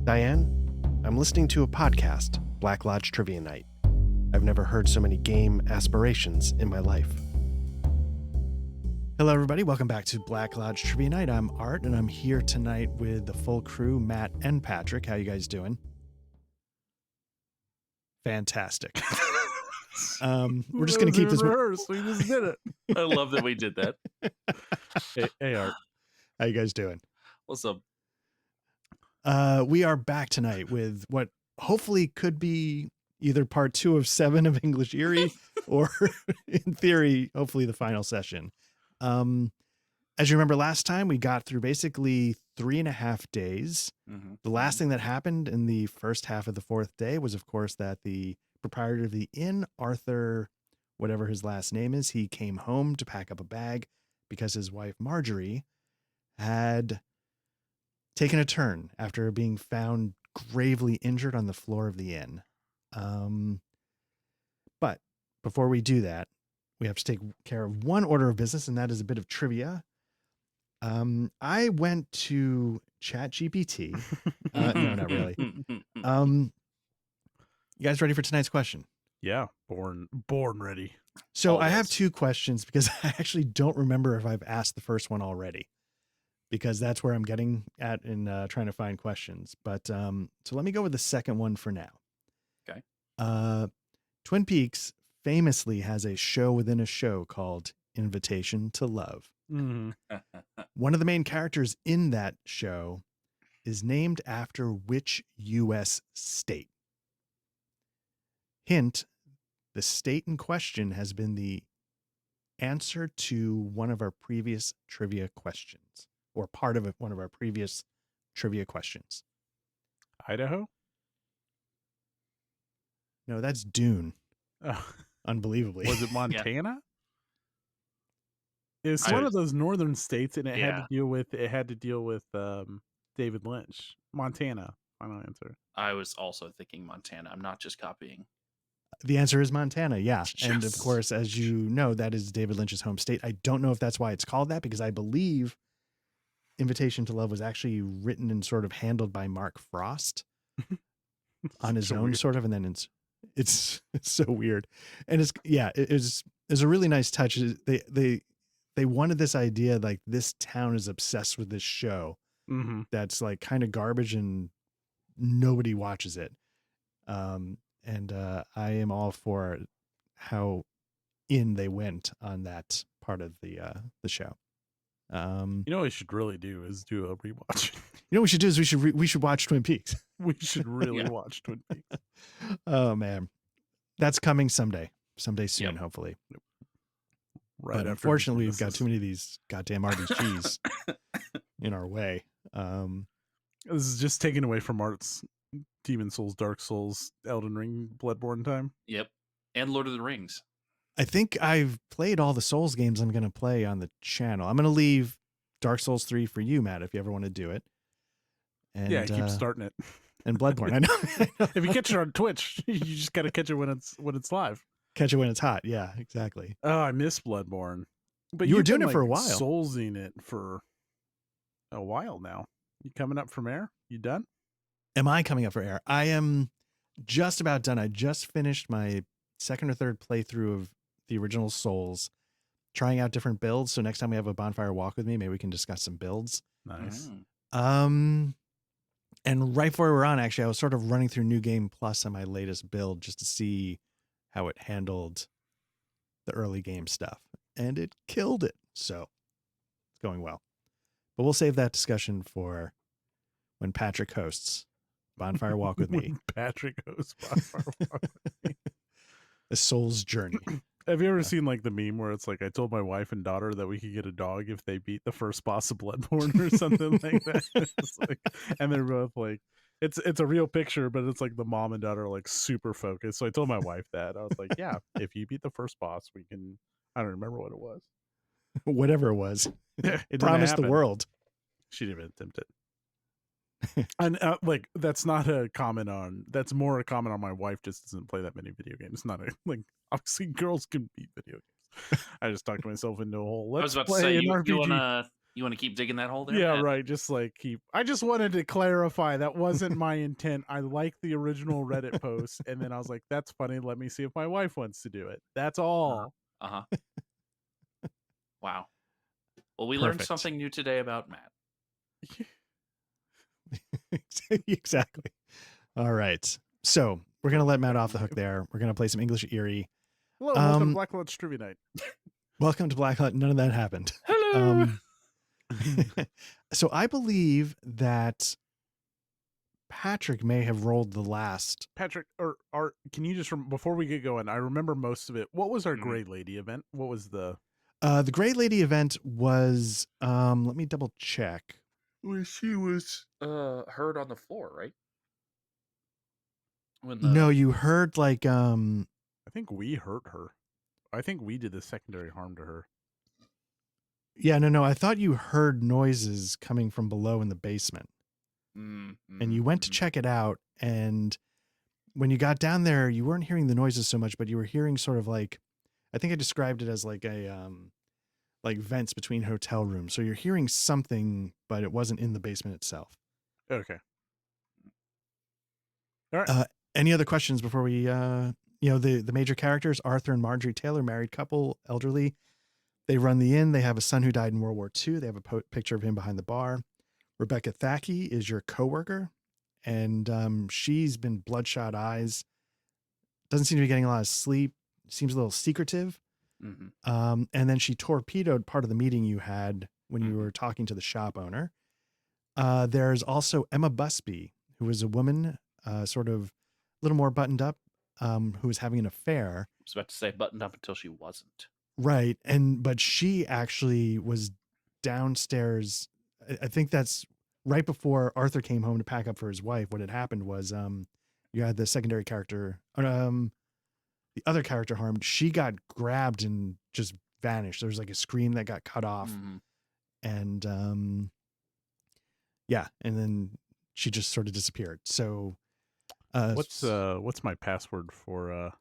Diane, I'm listening to a podcast, Black Lodge Trivia Night. I've never heard so many game aspirations in my life. Hello, everybody. Welcome back to Black Lodge Trivia Night. I'm Art, and I'm here tonight with the full crew, Matt and Patrick. How you guys doing? Fantastic. We're just going to keep this. We just did it. I love that we did that. Hey, Art. How you guys doing? What's up? We are back tonight with what hopefully could be either part 2 of 7 of English Eerie or in theory, hopefully the final session. As you remember last time, we got through basically 3.5 days. Mm-hmm. The last thing that happened in the first half of the 4th day was, of course, that the proprietor of the inn, Arthur, whatever his last name is, he came home to pack up a bag because his wife, Marjorie, had taken a turn after being found gravely injured on the floor of the inn. But before we do that, we have to take care of one order of business, and that is a bit of trivia. I went to ChatGPT. No, not really. You guys ready for tonight's question? Yeah, born ready. So Always. I have 2 questions because I actually don't remember if I've asked the first one already, because that's where I'm getting at in trying to find questions. But so let me go with the second one for now. Okay. Twin Peaks famously has a show within a show called Invitation to Love. Mm-hmm. One of the main characters in that show is named after which U.S. state? Hint, the state in question has been the answer to one of our previous trivia questions, or part of one of our previous trivia questions. Idaho? No, that's Dune. Oh, Unbelievably. was it Montana? It was I one was- of those northern states, and it had Yeah. to deal with David Lynch. Montana. Final answer. I was also thinking Montana. I'm not just copying. The answer is Montana, yeah. And of Yes. course, as you know, that is David Lynch's home state. I don't know if that's why it's called that, because I believe Invitation to Love was actually written and sort of handled by Mark Frost on his So own, weird. sort of. And then it's so weird. And it's a really nice touch. They wanted this idea, like this town is obsessed with this show Mm-hmm. that's like kind of garbage and nobody watches it. And I am all for how in they went on that part of the show. You know what we should really do is do a rewatch. You know what we should do is we should watch Twin Peaks. We should really Yeah. watch Twin Peaks. Oh man, that's coming someday soon, Yep. hopefully. Right But after unfortunately, we've got this. too many of these goddamn RPGs in our way. This is just taken away from Art's Demon Souls, Dark Souls, Elden Ring, Bloodborne time. Yep. And Lord of the Rings. I think I've played all the Souls games I'm going to play on the channel. I'm going to leave Dark Souls 3 for you, Matt, if you ever want to do it. And, Yeah, keep starting it. And Bloodborne. I know. If you catch it on Twitch, you just got to catch it when it's live. Catch it when it's hot. Yeah, exactly. Oh, I miss Bloodborne. But You were you've doing been, it for a while. Soulsing it for a while now. You coming up from air? You done? Am I coming up for air? I am just about done. I just finished my 2nd or 3rd playthrough of the original Souls, trying out different builds. So next time we have a bonfire walk with me, maybe we can discuss some builds. Nice. Mm. And right before we were on, actually, I was sort of running through New Game Plus on my latest build just to see how it handled the early game stuff. And it killed it. So it's going well. But we'll save that discussion for when Patrick hosts Bonfire Walk with me. When Patrick goes Bonfire Walk with me. The Soul's Journey. Have you ever seen like the meme where it's like, I told my wife and daughter that we could get a dog if they beat the first boss of Bloodborne or something like that? It's like, and they're both like, it's a real picture, but it's like the mom and daughter are like super focused. So I told my wife that. I was like, yeah, if you beat the first boss, we can, I don't remember what it was. Whatever it was. It didn't Promise the happen. world. She didn't even attempt it. And like, that's not a comment on, that's more a comment on my wife just doesn't play that many video games. Not a, like, obviously girls can beat video games. I just talked myself into a whole, I let's was about to play say, an you RPG. wanna You want to keep digging that hole there? Yeah, Matt? right. Just like keep. I just wanted to clarify that wasn't my intent. I like the original Reddit post, and then I was like, "That's funny. Let me see if my wife wants to do it." That's all. Uh-huh. Wow. Well, we learned Perfect. something new today about Matt. Exactly. All right. So we're gonna let Matt off the hook there. We're gonna play some English Eerie. Hello, welcome to Black Lodge Trivia Night. Welcome to Black Hut. None of that happened. Hello. So I believe that Patrick may have rolled the last. Patrick, or can you just before we get going? I remember most of it. What was our Mhm. Gray Lady event? What was the? The Gray Lady event was. Let me double check. When she was heard on the floor, right? When No, you heard like I think we hurt her. I think we did the secondary harm to her. Yeah, no. I thought you heard noises coming from below in the basement. and And you went to check it out, and when you got down there you weren't hearing the noises so much, but you were hearing sort of like, I think I described it as like a like vents between hotel rooms, so you're hearing something but it wasn't in the basement itself. Okay. All right. Any other questions before we the major characters, Arthur and Marjorie Taylor, married couple, elderly. They run the inn. They have a son who died in World War II. They have a picture of him behind the bar. Rebecca Thackey is your coworker, and she's been bloodshot eyes. Doesn't seem to be getting a lot of sleep. Seems a little secretive. And then she torpedoed part of the meeting you had when you were talking to the shop owner. There's also Emma Busby, who is a woman, sort of a little more buttoned up, who was having an affair. I was about to say buttoned up until she wasn't. Right. But she actually was downstairs. I think that's right before Arthur came home to pack up for his wife. What had happened was, you had the secondary character, the other character harmed. She got grabbed and just vanished. There was like a scream that got cut off. And, yeah. And then she just sort of disappeared. So, what's my password for,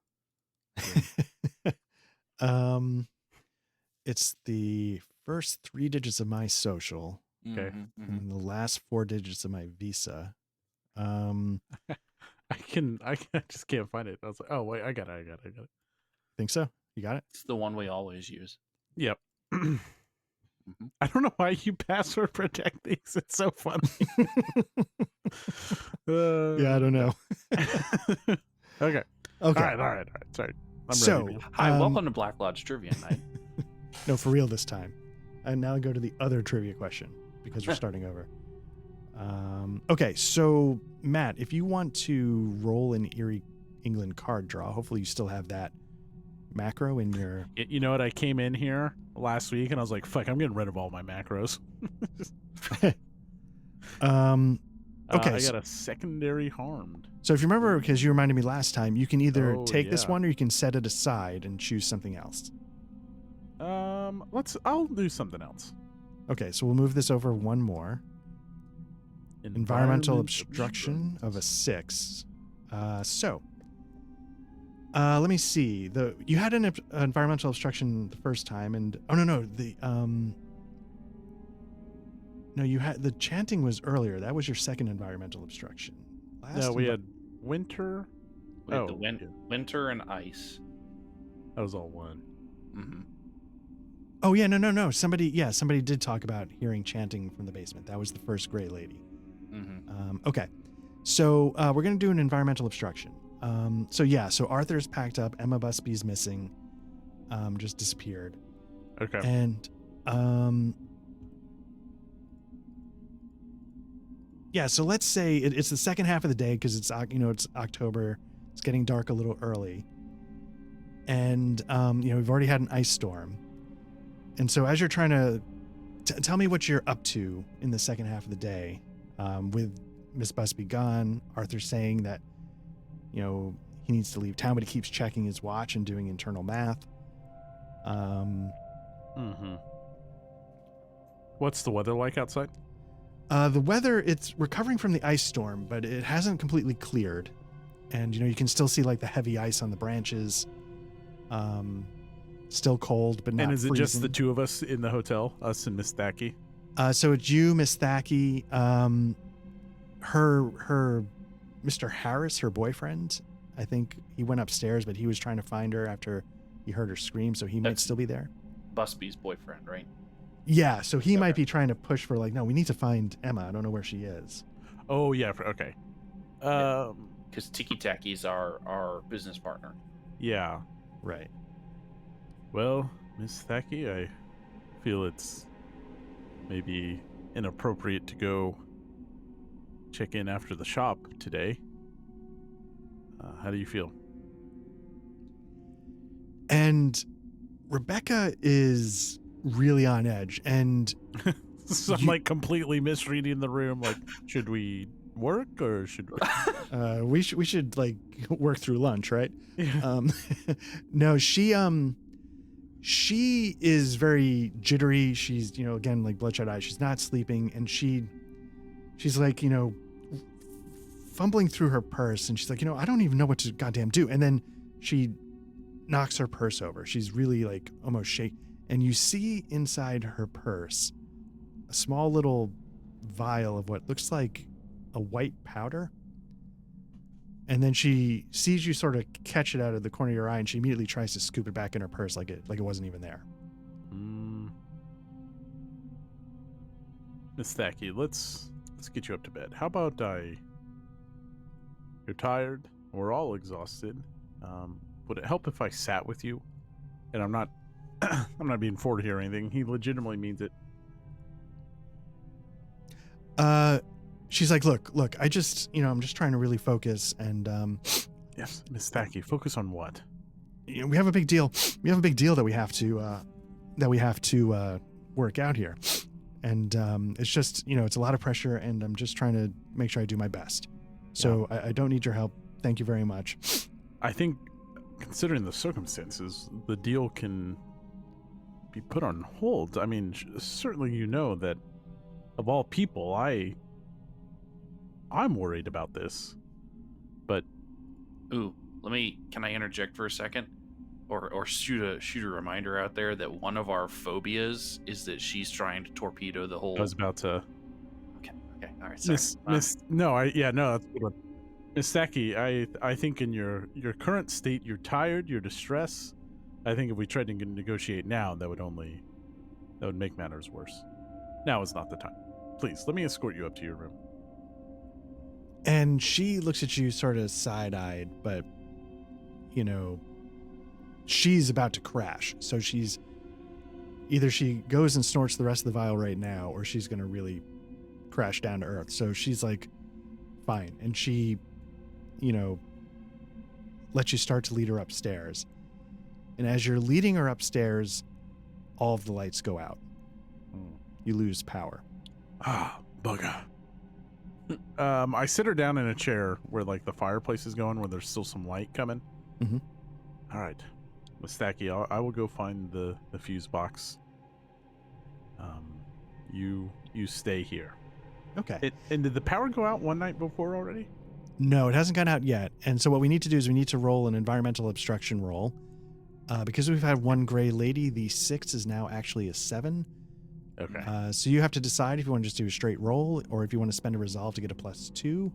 it's the first 3 digits of my social. Okay. And the last 4 digits of my Visa. I just can't find it. I was like, oh wait, I got it. Think so? You got it? It's the one we always use. Yep. I don't know why you password protect these. It's so funny. Yeah, I don't know. Okay. All right. Sorry. I'm ready. Hi, welcome to Black Lodge Trivia Night. No, for real this time. And now go to the other trivia question because we're starting over. Okay, so Matt, if you want to roll an Eerie England card draw, hopefully you still have that macro in your... You know what? I came in here last week and I was like, fuck, I'm getting rid of all my macros. Okay. I got a secondary harmed. So if you remember, because you reminded me last time, you can either take this yeah. one or you can set it aside and choose something else. I'll do something else. Okay, so we'll move this over one more. Environmental obstruction of a 6. Let me see. You had an environmental obstruction the first time, and you had the chanting was earlier. That was your second environmental obstruction. We had winter. We had the winter and ice. That was all one. Oh yeah, no. Somebody did talk about hearing chanting from the basement. That was the first Gray Lady. Okay, so we're gonna do an environmental obstruction. So Arthur's packed up. Emma Busby's missing. Just disappeared. Okay. And so let's say it's the second half of the day because it's October. It's getting dark a little early, and we've already had an ice storm. And so as you're trying to tell me what you're up to in the second half of the day, with Miss Busby gone, Arthur saying that, he needs to leave town, but he keeps checking his watch and doing internal math. What's the weather like outside? The weather, it's recovering from the ice storm, but it hasn't completely cleared. And, you can still see like the heavy ice on the branches. Still cold, but not And is it just freezing. the two of us in the hotel, us and Miss Thackey? So it's you, Miss Thacky. Her Mr. Harris, her boyfriend, I think he went upstairs, but he was trying to find her after he heard her scream, so he might That's- still be there. Busby's boyfriend, right? Yeah, so he might Okay. be trying to push for like, no, we need to find Emma. I don't know where she is. Oh yeah, okay. Because Tiki Taki's our business partner. Yeah. Right. Well, Miss Thacky, I feel it's maybe inappropriate to go check in after the shop today. How do you feel? And Rebecca is really on edge, and So I'm like completely misreading the room. Like, should we work or should we? we should like work through lunch, right? Yeah. No, she is very jittery. She's, you know, again, like bloodshot eyes. She's not sleeping, and she's like, you know, fumbling through her purse, and she's like, you know, I don't even know what to goddamn do. And then she knocks her purse over. She's really like almost shaking, and you see inside her purse a small little vial of what looks like a white powder. And then she sees you sort of catch it out of the corner of your eye, and she immediately tries to scoop it back in her purse like it wasn't even there. Miss Thacky, let's get you up to bed. How about you're tired, we're all exhausted. Would it help if I sat with you? And I'm not I'm not being forward here or anything. He legitimately means it. She's like, look, I'm just trying to really focus, and Yes, Miss Thacky, focus on what? you know, we have a big deal that we have to work out here. And it's just, you know, it's a lot of pressure, and I'm just trying to make sure I do my best. So I don't need your help. Thank you very much. I think, considering the circumstances, the deal can be put on hold. I mean, certainly you know that of all people, I'm worried about this. But Ooh, can I interject for a second? Or shoot a reminder out there that one of our phobias is that she's trying to torpedo the whole. I was about to... Okay, all right, sorry. That's a good one. Miss Thacky, I think in your current state, you're tired, you're distressed. I think if we tried to negotiate now, that would make matters worse. Now is not the time. Please, let me escort you up to your room. And she looks at you sort of side-eyed, but, you know, she's about to crash. So she goes and snorts the rest of the vial right now, or she's going to really crash down to earth. So she's like, fine. And she, you know, lets you start to lead her upstairs. And as you're leading her upstairs, all of the lights go out. You lose power. Ah, bugger. I sit her down in a chair where like the fireplace is going, where there's still some light coming. Mhm. All right, Miss Thacky, I will go find the fuse box. You stay here. Okay. And did the power go out one night before already? No, it hasn't gone out yet. And so what we need to do is we need to roll an environmental obstruction roll. Because we've had one gray lady, the 6 is now actually a 7. Okay. So you have to decide if you want to just do a straight roll, or if you want to spend a resolve to get a +2,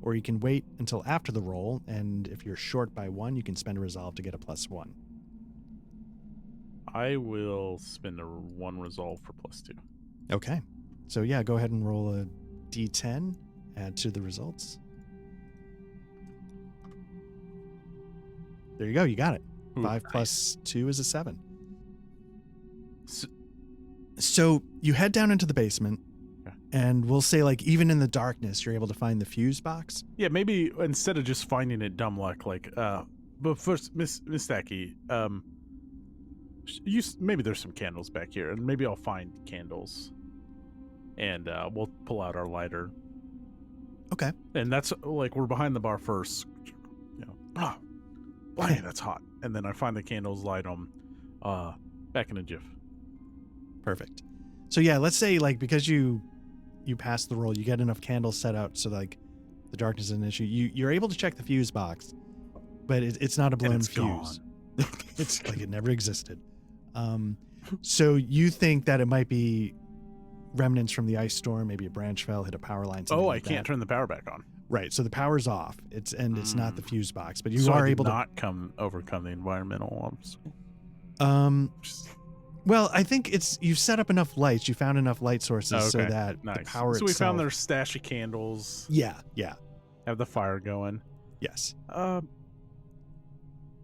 or you can wait until after the roll, and if you're short by 1, you can spend a resolve to get a +1. I will spend a 1 resolve for +2. Okay. So yeah, go ahead and roll a d10, add to the results. There you go, you got it. Ooh, 5 nice. plus 2 is a 7. So you head down into the basement, and we'll say, like, even in the darkness, you're able to find the fuse box. Yeah, maybe instead of just finding it dumb luck, like, but first, Miss Thacky, maybe there's some candles back here, and maybe I'll find candles, and we'll pull out our lighter. Okay. And that's like we're behind the bar first, you know. Blimey, that's hot. And then I find the candles, light them, back in a jiff. Perfect. So yeah, let's say, like, because you pass the roll, you get enough candles set out so like the darkness is an issue. You're able to check the fuse box, but it's not a blown fuse. It's like it never existed. So you think that it might be remnants from the ice storm. Maybe a branch fell, hit a power line. Something Oh, like I can't that. turn the power back on. Right. So the power's off. It's not the fuse box, but you so are I did able not overcome the environmental obstacle. to. Just- Well, I think you've set up enough lights. You found enough light sources so that nice. the power So itself. we found their stash of candles. Yeah. Have the fire going. Yes.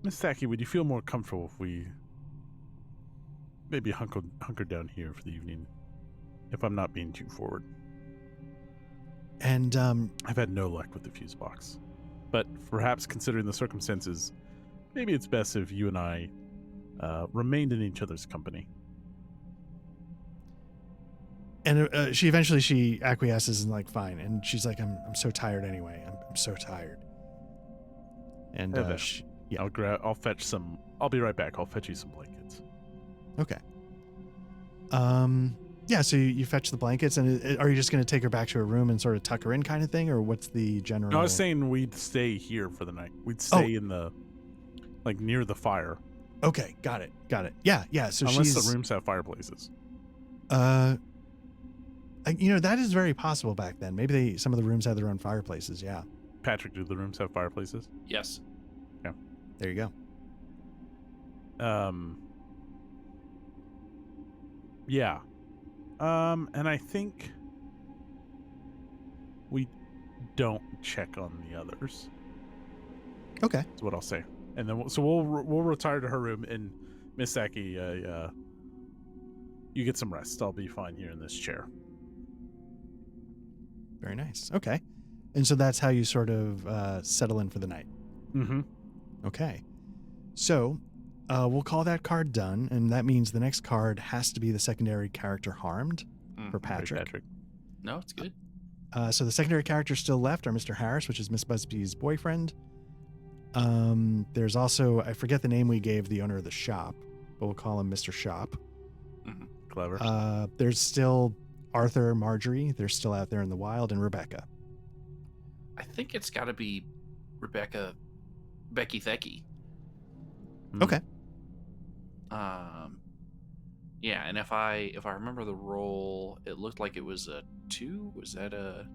Miss Thacky, would you feel more comfortable if we maybe hunker down here for the evening? If I'm not being too forward. And I've had no luck with the fuse box. But perhaps considering the circumstances, maybe it's best if you and I remained in each other's company. And she acquiesces and like fine, and she's like, I'm so tired anyway. I'm so tired. And yeah. I'll fetch some. I'll be right back. I'll fetch you some blankets. Okay. Yeah. So you fetch the blankets, and are you just going to take her back to her room and sort of tuck her in, kind of thing, or what's the general? No, I was saying we'd stay here for the night. We'd stay in the, like near the fire. Okay, got it. Yeah. So unless the rooms have fireplaces. That is very possible back then. Maybe some of the rooms had their own fireplaces. Yeah. Patrick, do the rooms have fireplaces? Yes. Yeah. There you go. Yeah. And I think we don't check on the others. Okay. That's what I'll say. And then we'll retire to her room, and Miss Saki, you get some rest. I'll be fine here in this chair. Very nice. Okay. And so that's how you sort of settle in for the night. Mm-hmm. Okay. So we'll call that card done, and that means the next card has to be the secondary character harmed for Patrick. Right, Patrick. No, it's good. So the secondary characters still left are Mr. Harris, which is Miss Busby's boyfriend. There's also, I forget the name we gave the owner of the shop, but we'll call him Mr. Shop. Mm-hmm. Clever. There's still Arthur, Marjorie. They're still out there in the wild, and Rebecca. I think it's got to be Becky Thecky. Okay. Yeah, and if I remember the roll, it looked like it was a 2. Was that a?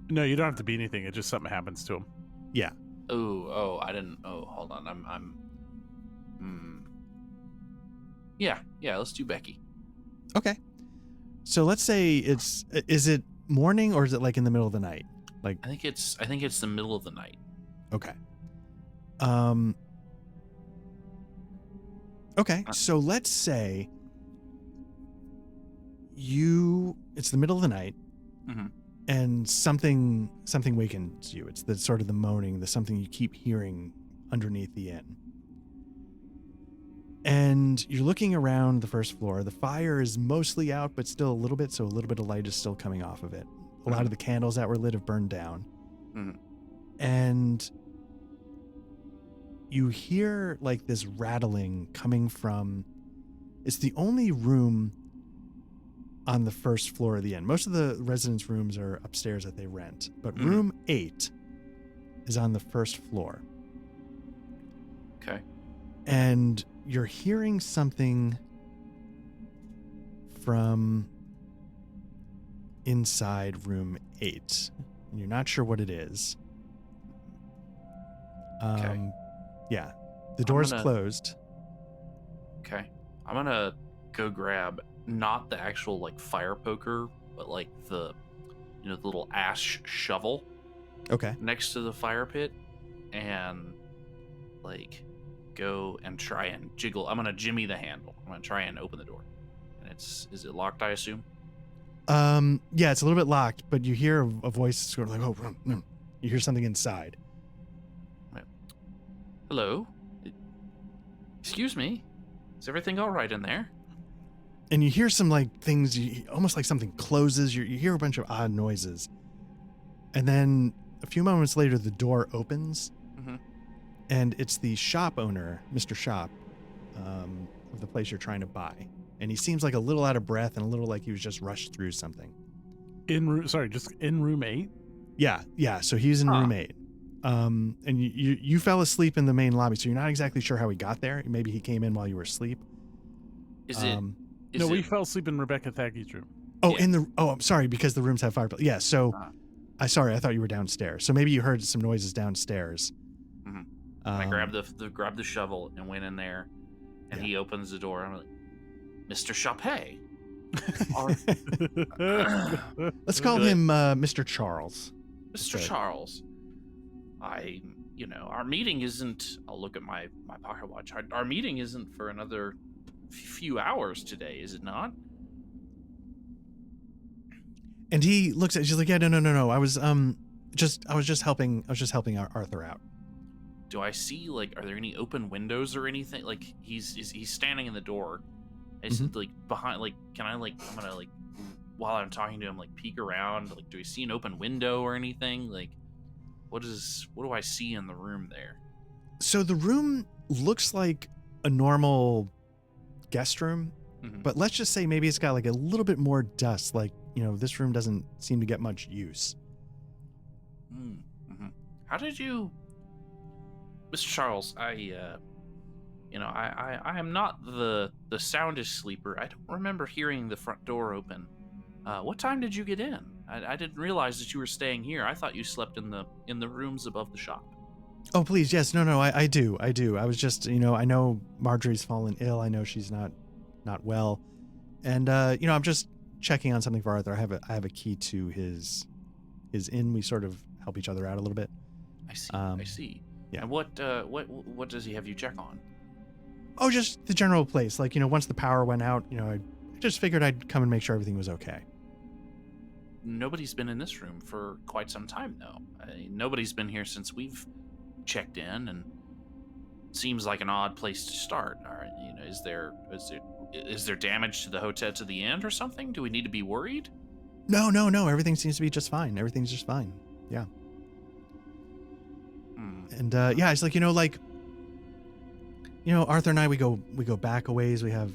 No, you don't have to be anything. It's just something happens to him. Yeah. Oh, I didn't. Oh, hold on. Yeah, let's do Becky. Okay. So let's say is it morning or is it like in the middle of the night? Like I think it's the middle of the night. Okay. Okay, so let's say it's the middle of the night, mm-hmm. and something wakens you. It's the sort of the moaning, the something you keep hearing underneath the inn. And you're looking around the first floor. The fire is mostly out, but still a little bit, so a little bit of light is still coming off of it. A lot of the candles that were lit have burned down. Mm-hmm. And you hear like this rattling coming from, it's the only room on the first floor of the inn. Most of the residents' rooms are upstairs that they rent, but room 8 is on the first floor. Okay. And you're hearing something from inside room 8. And you're not sure what it is. Okay. Yeah. The door's closed. Okay. I'm gonna go grab not the actual like fire poker, but like the the little ash shovel Okay. next to the fire pit, and like go and try and jiggle. I'm gonna jimmy the handle. I'm gonna try and open the door. And is it locked, I assume? Yeah, it's a little bit locked, but you hear a voice sort of like, oh, no. You hear something inside. Hello? Excuse me? Is everything all right in there? And you hear some like things, almost like something closes. You hear a bunch of odd noises. And then a few moments later, the door opens. Mm-hmm. And it's the shop owner, Mr. Shop, of the place you're trying to buy. And he seems like a little out of breath and a little like he was just rushed through something. Just in room 8? Yeah. So he's in room 8. And you fell asleep in the main lobby, so you're not exactly sure how he got there. Maybe he came in while you were asleep. We fell asleep in Rebecca Thacky's room. Oh, Yeah. I'm sorry, because the rooms have fireplace. Yeah, so Uh, I thought you were downstairs. So maybe you heard some noises downstairs. mhm. And I Um, grabbed grabbed the shovel and went in there, and yeah. he opens the door. I'm like, Mr. Chapet, are Let's call good, him Mr. Charles. Mr. Instead. Charles. Our meeting isn't. I'll look at my pocket watch. Our meeting isn't for another few hours today, is it not? And he looks at. She's like, yeah, no. I was just helping Arthur out. Do I see, like, are there any open windows or anything? Like, he's standing in the door. Is it, like, behind, like, can I, like, I'm gonna, like, while I'm talking to him, like, peek around, like, do we see an open window or anything? Like, what do I see in the room there? So the room looks like a normal guest room, Mhm. but let's just say maybe it's got like a little bit more dust. Like, this room doesn't seem to get much use. Mm-hmm. How did you, Mr. Charles? I am not the soundest sleeper. I don't remember hearing the front door open. What time did you get in? I didn't realize that you were staying here. I thought you slept in the rooms above the shop. Oh, please. Yes. No, I do. I was just, I know Marjorie's fallen ill. I know she's not well. And, I'm just checking on something for Arthur. I have a key to his inn. We sort of help each other out a little bit. I see. I see. Yeah. And what does he have you check on? Oh, just the general place. Like, once the power went out, I just figured I'd come and make sure everything was okay. Nobody's been in this room for quite some time, though. Nobody's been here since we've checked in, and it seems like an odd place to start. All right, is there damage to the hotel, to the inn, or something? Do we need to be worried? No. Everything seems to be just fine. Everything's just fine. Yeah. And it's like, Arthur and I, we go back a ways. We have,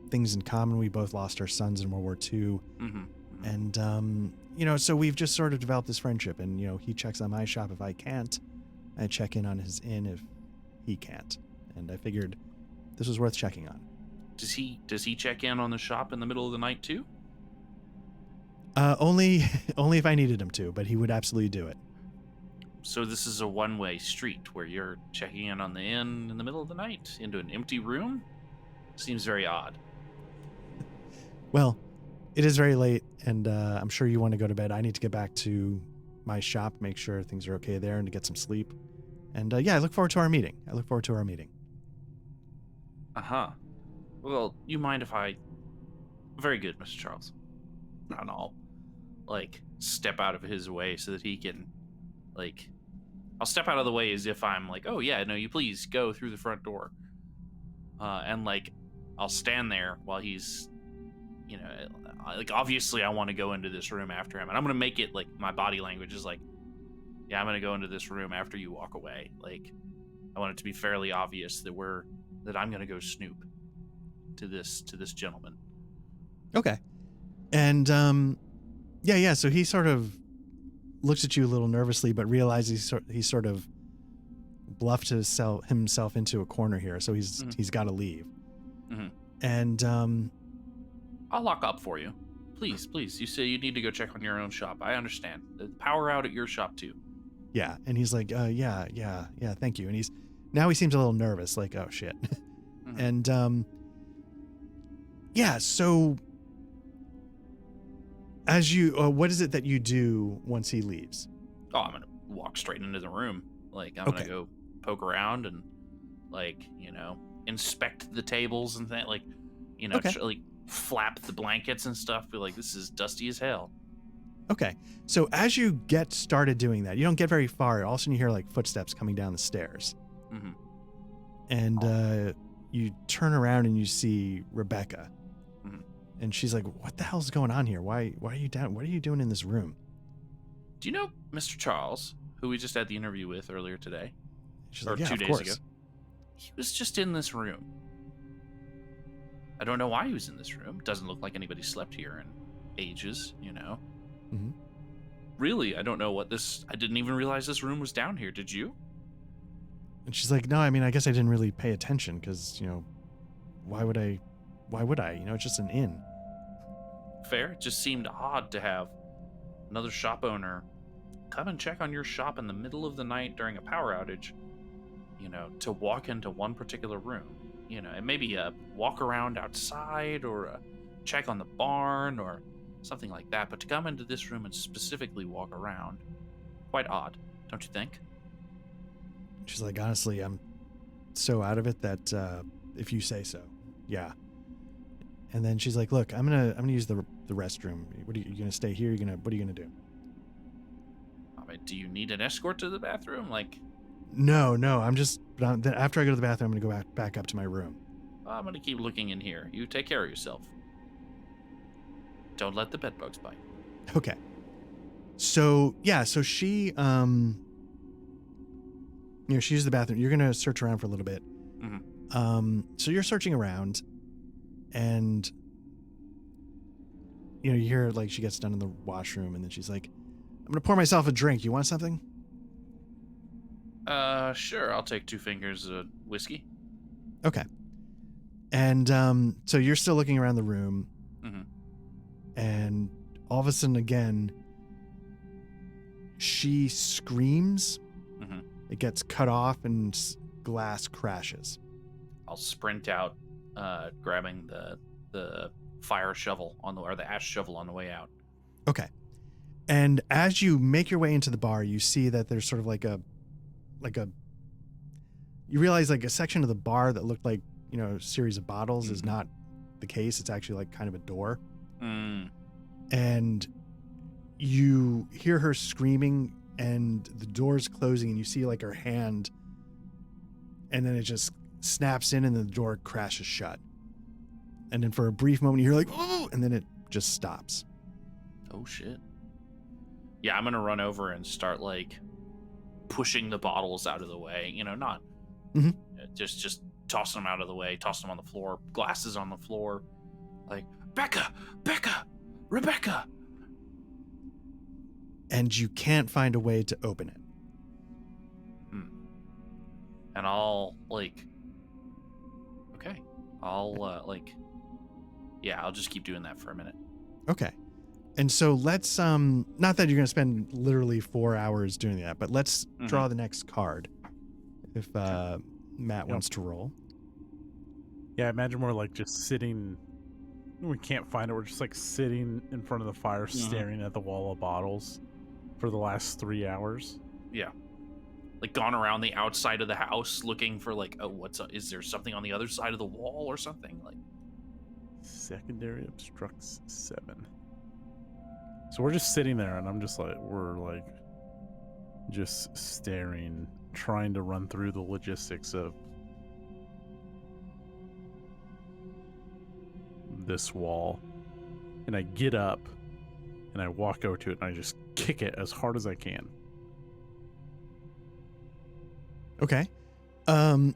things in common. We both lost our sons in World War II. Mm-hmm. And, so we've just sort of developed this friendship, and, he checks on my shop if I can't. I check in on his inn if he can't. And I figured this was worth checking on. Does he check in on the shop in the middle of the night too? Only if I needed him to, but he would absolutely do it. So this is a one-way street where you're checking in on the inn in the middle of the night into an empty room? Seems very odd. Well, it is very late, and I'm sure you want to go to bed. I need to get back to my shop, make sure things are okay there, and to get some sleep. And I look forward to our meeting. Uh-huh. Well, you mind if I... Very good, Mr. Charles. And I'll, like, step out of his way so that he can, like... I'll step out of the way as if I'm like, oh, yeah, no, you please go through the front door. And, like, I'll stand there while he's, like, obviously I want to go into this room after him. And I'm going to make it, like, my body language is like, yeah, I'm going to go into this room after you walk away. Like, I want it to be fairly obvious that I'm going to go snoop to this gentleman. Okay. And, so he sort of looks at you a little nervously, but realizes he sort of bluffed himself into a corner here, so he's got to leave. Mm-hmm. And I'll lock up for you. Please. You say you need to go check on your own shop. I understand. The power out at your shop too. Yeah, and he's like, yeah, thank you. And he seems a little nervous, like, oh shit. Mm-hmm. And so as you, what is it that you do once he leaves? Oh, I'm gonna walk straight into the room. Like, I'm gonna go poke around and, like, inspect the tables and things. Like, like flap the blankets and stuff. Be like, this is dusty as hell. Okay, so as you get started doing that, you don't get very far. All of a sudden, you hear like footsteps coming down the stairs, and you turn around and you see Rebecca. And she's like, what the hell's going on here? Why are you down? What are you doing in this room? Do you know Mr. Charles, who we just had the interview with earlier today? She's or like, yeah, 2 of days course. ago. He was just in this room. I don't know why he was in this room. Doesn't look like anybody slept here in ages, Mm-hmm. Really, I don't know what this... I didn't even realize this room was down here. Did you? And she's like, no, I mean, I guess I didn't really pay attention because, why would I? It's just an inn. fair. It just seemed odd to have another shop owner come and check on your shop in the middle of the night during a power outage, to walk into one particular room. It may be a walk around outside or a check on the barn or something like that, but to come into this room and specifically walk around, quite odd, don't you think? She's like, honestly, I'm so out of it that if you say so, yeah. And then she's like, look, I'm gonna use the restroom. What are you gonna stay here? What are you gonna do? I mean, do you need an escort to the bathroom? Like, No, I'm just then after I go to the bathroom, I'm gonna go back up to my room. I'm gonna keep looking in here. You take care of yourself. Don't let the bedbugs bite. Okay. So she she uses the bathroom. You're gonna search around for a little bit. Mm-hmm. So you're searching around, and you hear like she gets done in the washroom, and then she's like, "I'm gonna pour myself a drink. You want something?" Sure. I'll take 2 fingers of whiskey. Okay. And so you're still looking around the room, Mm-hmm. and all of a sudden, again, she screams. Mm-hmm. It gets cut off, and glass crashes. I'll sprint out, grabbing the fire shovel or the ash shovel on the way out. Okay. And as you make your way into the bar, you see that there's sort of like a you realize like a section of the bar that looked like, a series of bottles is not the case. It's actually like kind of a door. Mm. And you hear her screaming, and the door's closing, and you see like her hand, and then it just snaps in, and then the door crashes shut. And then for a brief moment you hear like, oh, and then it just stops. Oh shit. Yeah, I'm gonna run over and start like pushing the bottles out of the way. Not just tossing them out of the way, tossing them on the floor, glasses on the floor, like Becca, Rebecca. And you can't find a way to open it. And I'll like, okay, I'll I'll just keep doing that for a minute. Okay. And so let's not that you're going to spend literally 4 hours doing that, but let's draw the next card. If Matt wants to roll. Yeah, imagine we're like just sitting. We can't find it. We're just like sitting in front of the fire, staring at the wall of bottles for the last 3 hours. Yeah. Like gone around the outside of the house looking for like, oh, is there something on the other side of the wall or something? Like, secondary obstructs 7. So we're just sitting there, and I'm just like, we're like just staring, trying to run through the logistics of this wall. And I get up and I walk over to it, and I just kick it as hard as I can. Okay.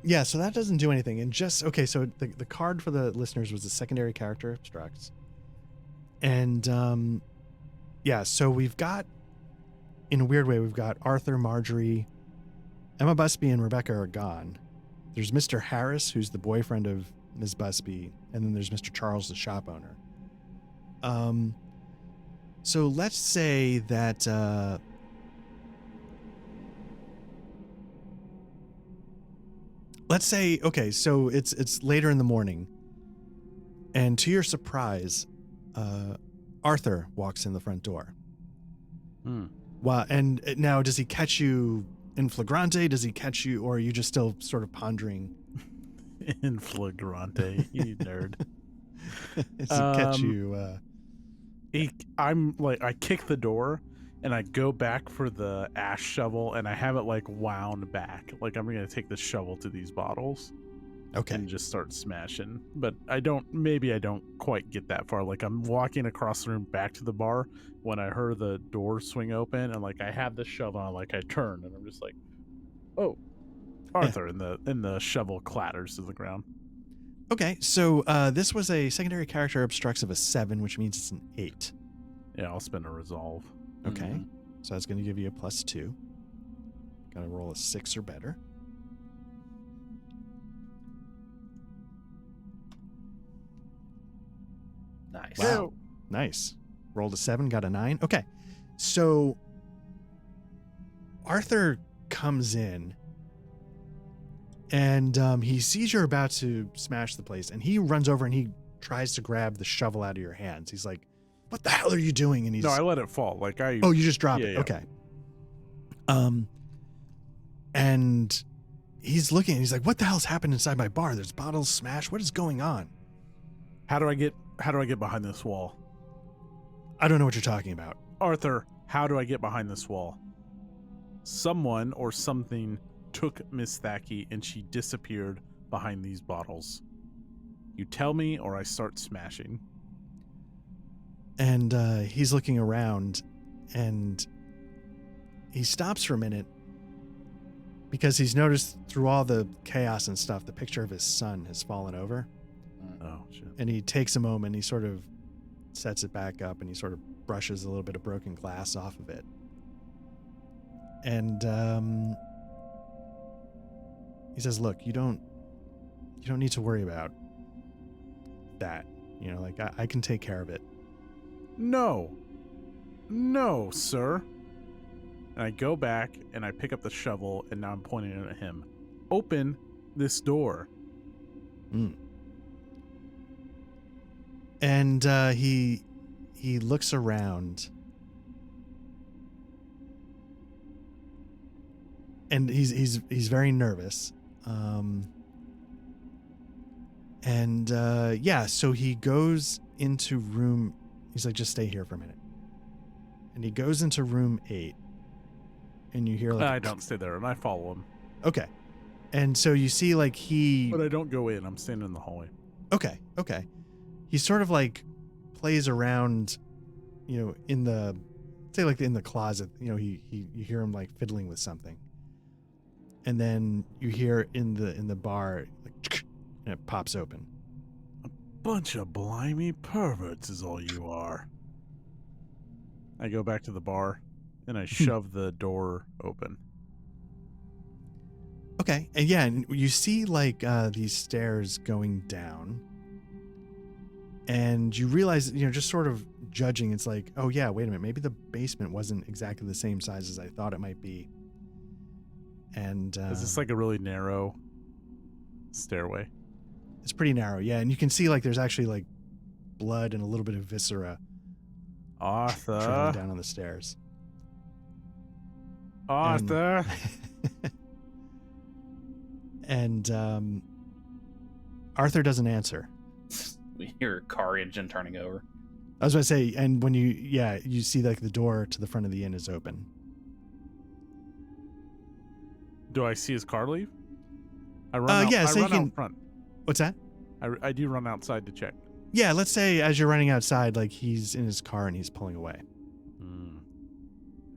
Yeah, so that doesn't do anything. And so the card for the listeners was the secondary character obstructs. And yeah, so we've got, in a weird way, we've got Arthur, Marjorie, Emma Busby, and Rebecca are gone. There's Mr. Harris, who's the boyfriend of Ms. Busby, and then there's Mr. Charles, the shop owner. So let's say that okay, so it's later in the morning, and to your surprise, Arthur walks in the front door. Wow, and now does he catch you in flagrante? Does he catch you, or are you just still sort of pondering? In flagrante, you nerd. Does he catch you? I'm like, I kick the door, and I go back for the ash shovel, and I have it like wound back. Like I'm gonna take the shovel to these bottles. Okay. And just start smashing. But maybe I don't quite get that far. Like I'm walking across the room back to the bar when I heard the door swing open, and like I have the shovel on, like I turn, and I'm just like, oh, Arthur, and the shovel clatters to the ground. Okay, so this was a secondary character obstructs of a 7, which means it's an 8. Yeah, I'll spend a resolve. Okay, so that's going to give you a +2. Got to roll a 6 or better. Nice. Wow. Nice. Rolled a 7, got a 9. Okay. So Arthur comes in and he sees you're about to smash the place, and he runs over and he tries to grab the shovel out of your hands. He's like, "What the hell are you doing?" And he's No, I let it fall. Oh, you just drop it. Yeah. Okay. And he's looking and he's like, "What the hell's happened inside my bar? There's bottles smashed. What is going on?" How do I get behind this wall? I don't know what you're talking about. Arthur, how do I get behind this wall? Someone or something took Miss Thacky and she disappeared behind these bottles. You tell me or I start smashing. And he's looking around and he stops for a minute because he's noticed through all the chaos and stuff, the picture of his son has fallen over. Oh, shit. And he takes a moment, he sort of sets it back up and he sort of brushes a little bit of broken glass off of it. And he says, "Look, you don't need to worry about that. You know, like I can take care of it." No, sir. And I go back and I pick up the shovel and now I'm pointing it at him. Open this door. And he looks around and he's very nervous. So he goes into room. He's like, "Just stay here for a minute." And he goes into room 8. And you hear like, I don't stay there and I follow him. Okay. And so you see like But I don't go in. I'm standing in the hallway. Okay. He sort of like plays around, you know, in the closet. You know, you hear him like fiddling with something. And then you hear in the bar, like, and it pops open. Bunch of blimey perverts is all you are. I go back to the bar and I shove the door open. Okay. And yeah, and you see like these stairs going down. And you realize, you know, just sort of judging, it's like, oh yeah, wait a minute, maybe the basement wasn't exactly the same size as I thought it might be. And is this like a really narrow stairway? It's pretty narrow, yeah. And you can see like there's actually like blood and a little bit of viscera Arthur traveling down on the stairs. Arthur. And Arthur doesn't answer. We hear a car engine turning over. I was going to say, and when you see like the door to the front of the inn is open. Do I see his car leave? I run out, so I run out front. What's that? I do run outside to check. Yeah, let's say as you're running outside, like he's in his car and he's pulling away.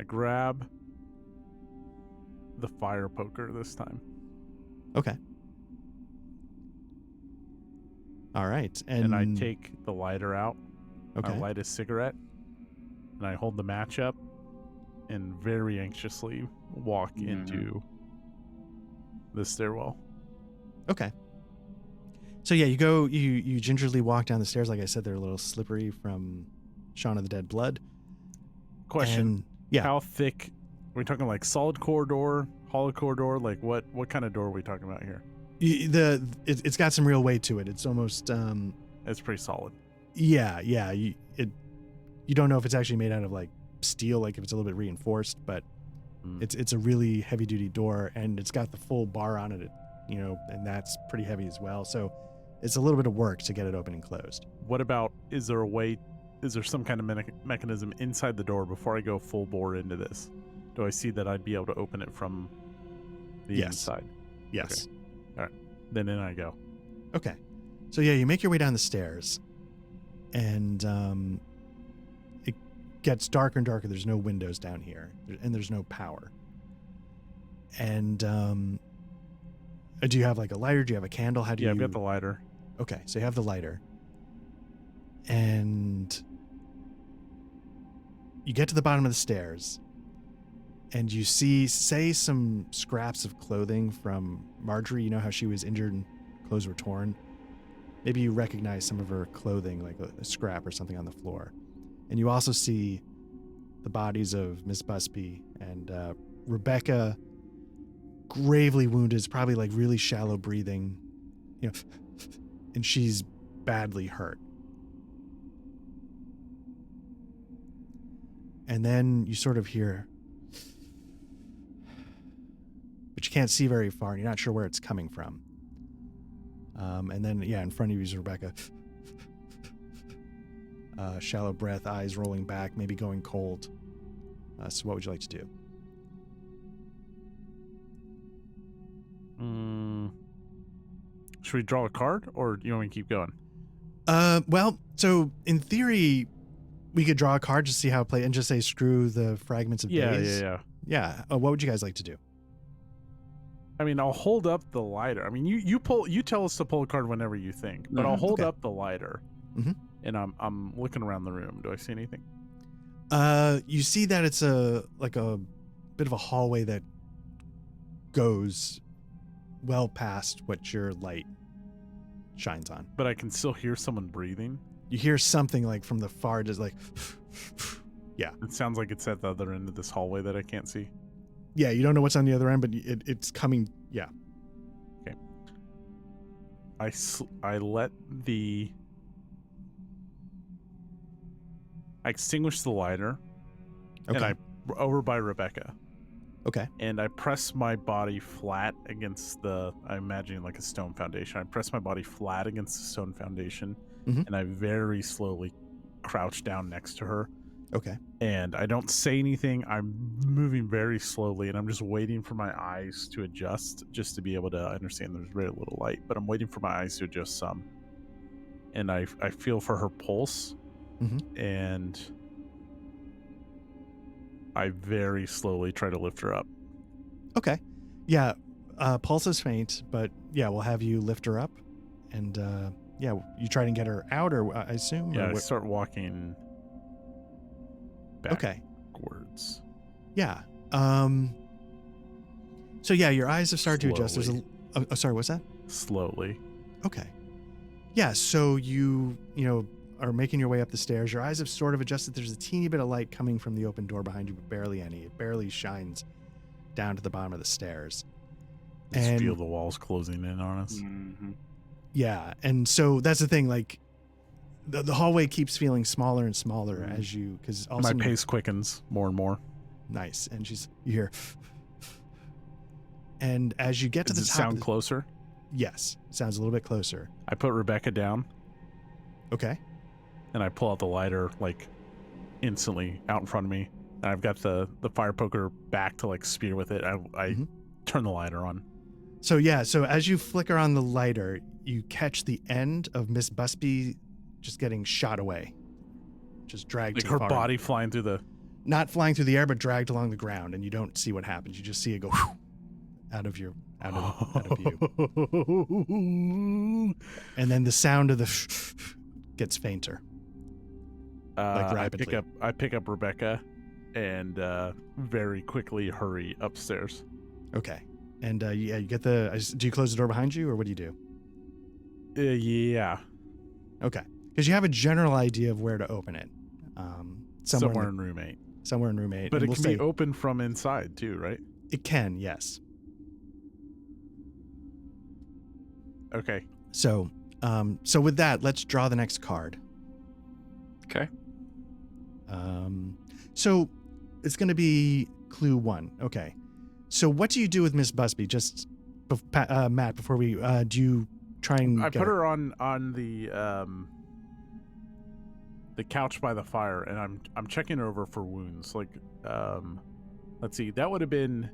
I grab the fire poker this time. Okay. All right. And I take the lighter out. Okay. I light a cigarette. And I hold the match up and very anxiously walk into the stairwell. Okay. So yeah, you gingerly walk down the stairs. Like I said, they're a little slippery from Shaun of the Dead blood. Question. And, yeah. How thick? Are we talking like solid core door, hollow core door? Like what kind of door are we talking about here? It's got some real weight to it. It's almost It's pretty solid. Yeah. You don't know if it's actually made out of like steel, like if it's a little bit reinforced, but it's a really heavy duty door, and it's got the full bar on it, you know, and that's pretty heavy as well. So it's a little bit of work to get it open and closed. What about, is there some kind of mechanism inside the door before I go full bore into this? Do I see that I'd be able to open it from the inside? Yes. Okay. All right. Then in I go. Okay. So yeah, you make your way down the stairs, and it gets darker and darker. There's no windows down here, and there's no power. And do you have like a lighter? Do you have a candle? How do you? Yeah, I've got the lighter. Okay, so you have the lighter, and you get to the bottom of the stairs, and you see, say, some scraps of clothing from Marjorie. You know how she was injured and clothes were torn? Maybe you recognize some of her clothing, like a scrap or something on the floor. And you also see the bodies of Miss Busby and Rebecca, gravely wounded. It's probably like really shallow breathing, and she's badly hurt. And then you sort of hear, but you can't see very far, and you're not sure where it's coming from. And then, in front of you is Rebecca. Shallow breath, eyes rolling back, maybe going cold. So what would you like to do? Should we draw a card, or do you want me to keep going? Well, so in theory, we could draw a card to see how it plays and just say screw the fragments of days. Yeah. What would you guys like to do? I mean, I'll hold up the lighter. I mean, you tell us to pull a card whenever you think, but I'll hold up the lighter, and I'm looking around the room. Do I see anything? You see that it's a bit of a hallway that goes well past what your light shines on. But I can still hear someone breathing. You hear something like from the far, just like, yeah. It sounds like it's at the other end of this hallway that I can't see. Yeah, you don't know what's on the other end, but it's coming. Yeah. Okay. I extinguish the lighter, and I over by Rebecca. Okay. And I press my body flat against I imagine like a stone foundation. I press my body flat against the stone foundation, and I very slowly crouch down next to her. Okay. And I don't say anything. I'm moving very slowly, and I'm just waiting for my eyes to adjust, just to be able to understand there's very little light, but I'm waiting for my eyes to adjust some. And I feel for her pulse, and I very slowly try to lift her up. Okay. Yeah. Pulse is faint, but yeah, we'll have you lift her up. And you try to get her out, or I assume? Yeah, I start walking backwards. Yeah. So yeah, your eyes have started to adjust. There's sorry, what's that? Slowly. Okay. Yeah, so you are making your way up the stairs. Your eyes have sort of adjusted. There's a teeny bit of light coming from the open door behind you, but barely any. It barely shines down to the bottom of the stairs. Just feel the walls closing in on us. Yeah, and so that's the thing, like, the hallway keeps feeling smaller and smaller as you, because my pace quickens more and more. Nice. And you hear, and as you get to the top, sound closer? Yes, it sounds a little bit closer. I put Rebecca down. Okay. And I pull out the lighter, like, instantly out in front of me. And I've got the fire poker back to, like, spear with it. I turn the lighter on. So yeah, so as you flicker on the lighter, you catch the end of Miss Busby just getting shot away, just dragged. Like her body flying through the, not flying through the air, but dragged along the ground, and you don't see what happens. You just see it go out of view, and then the sound of the gets fainter. Like rapidly. I pick up Rebecca, and very quickly hurry upstairs. Okay. And you get do you close the door behind you, or what do you do? Yeah. Okay. Because you have a general idea of where to open it. Somewhere in room 8. Somewhere in room 8. But it can be open from inside too, right? It can, yes. Okay. So with that, let's draw the next card. Okay. So it's going to be clue 1. Okay. So what do you do with Miss Busby? Just Matt, before we do you try and I put her on the couch by the fire, and I'm checking her over for wounds. Like, let's see, that would have been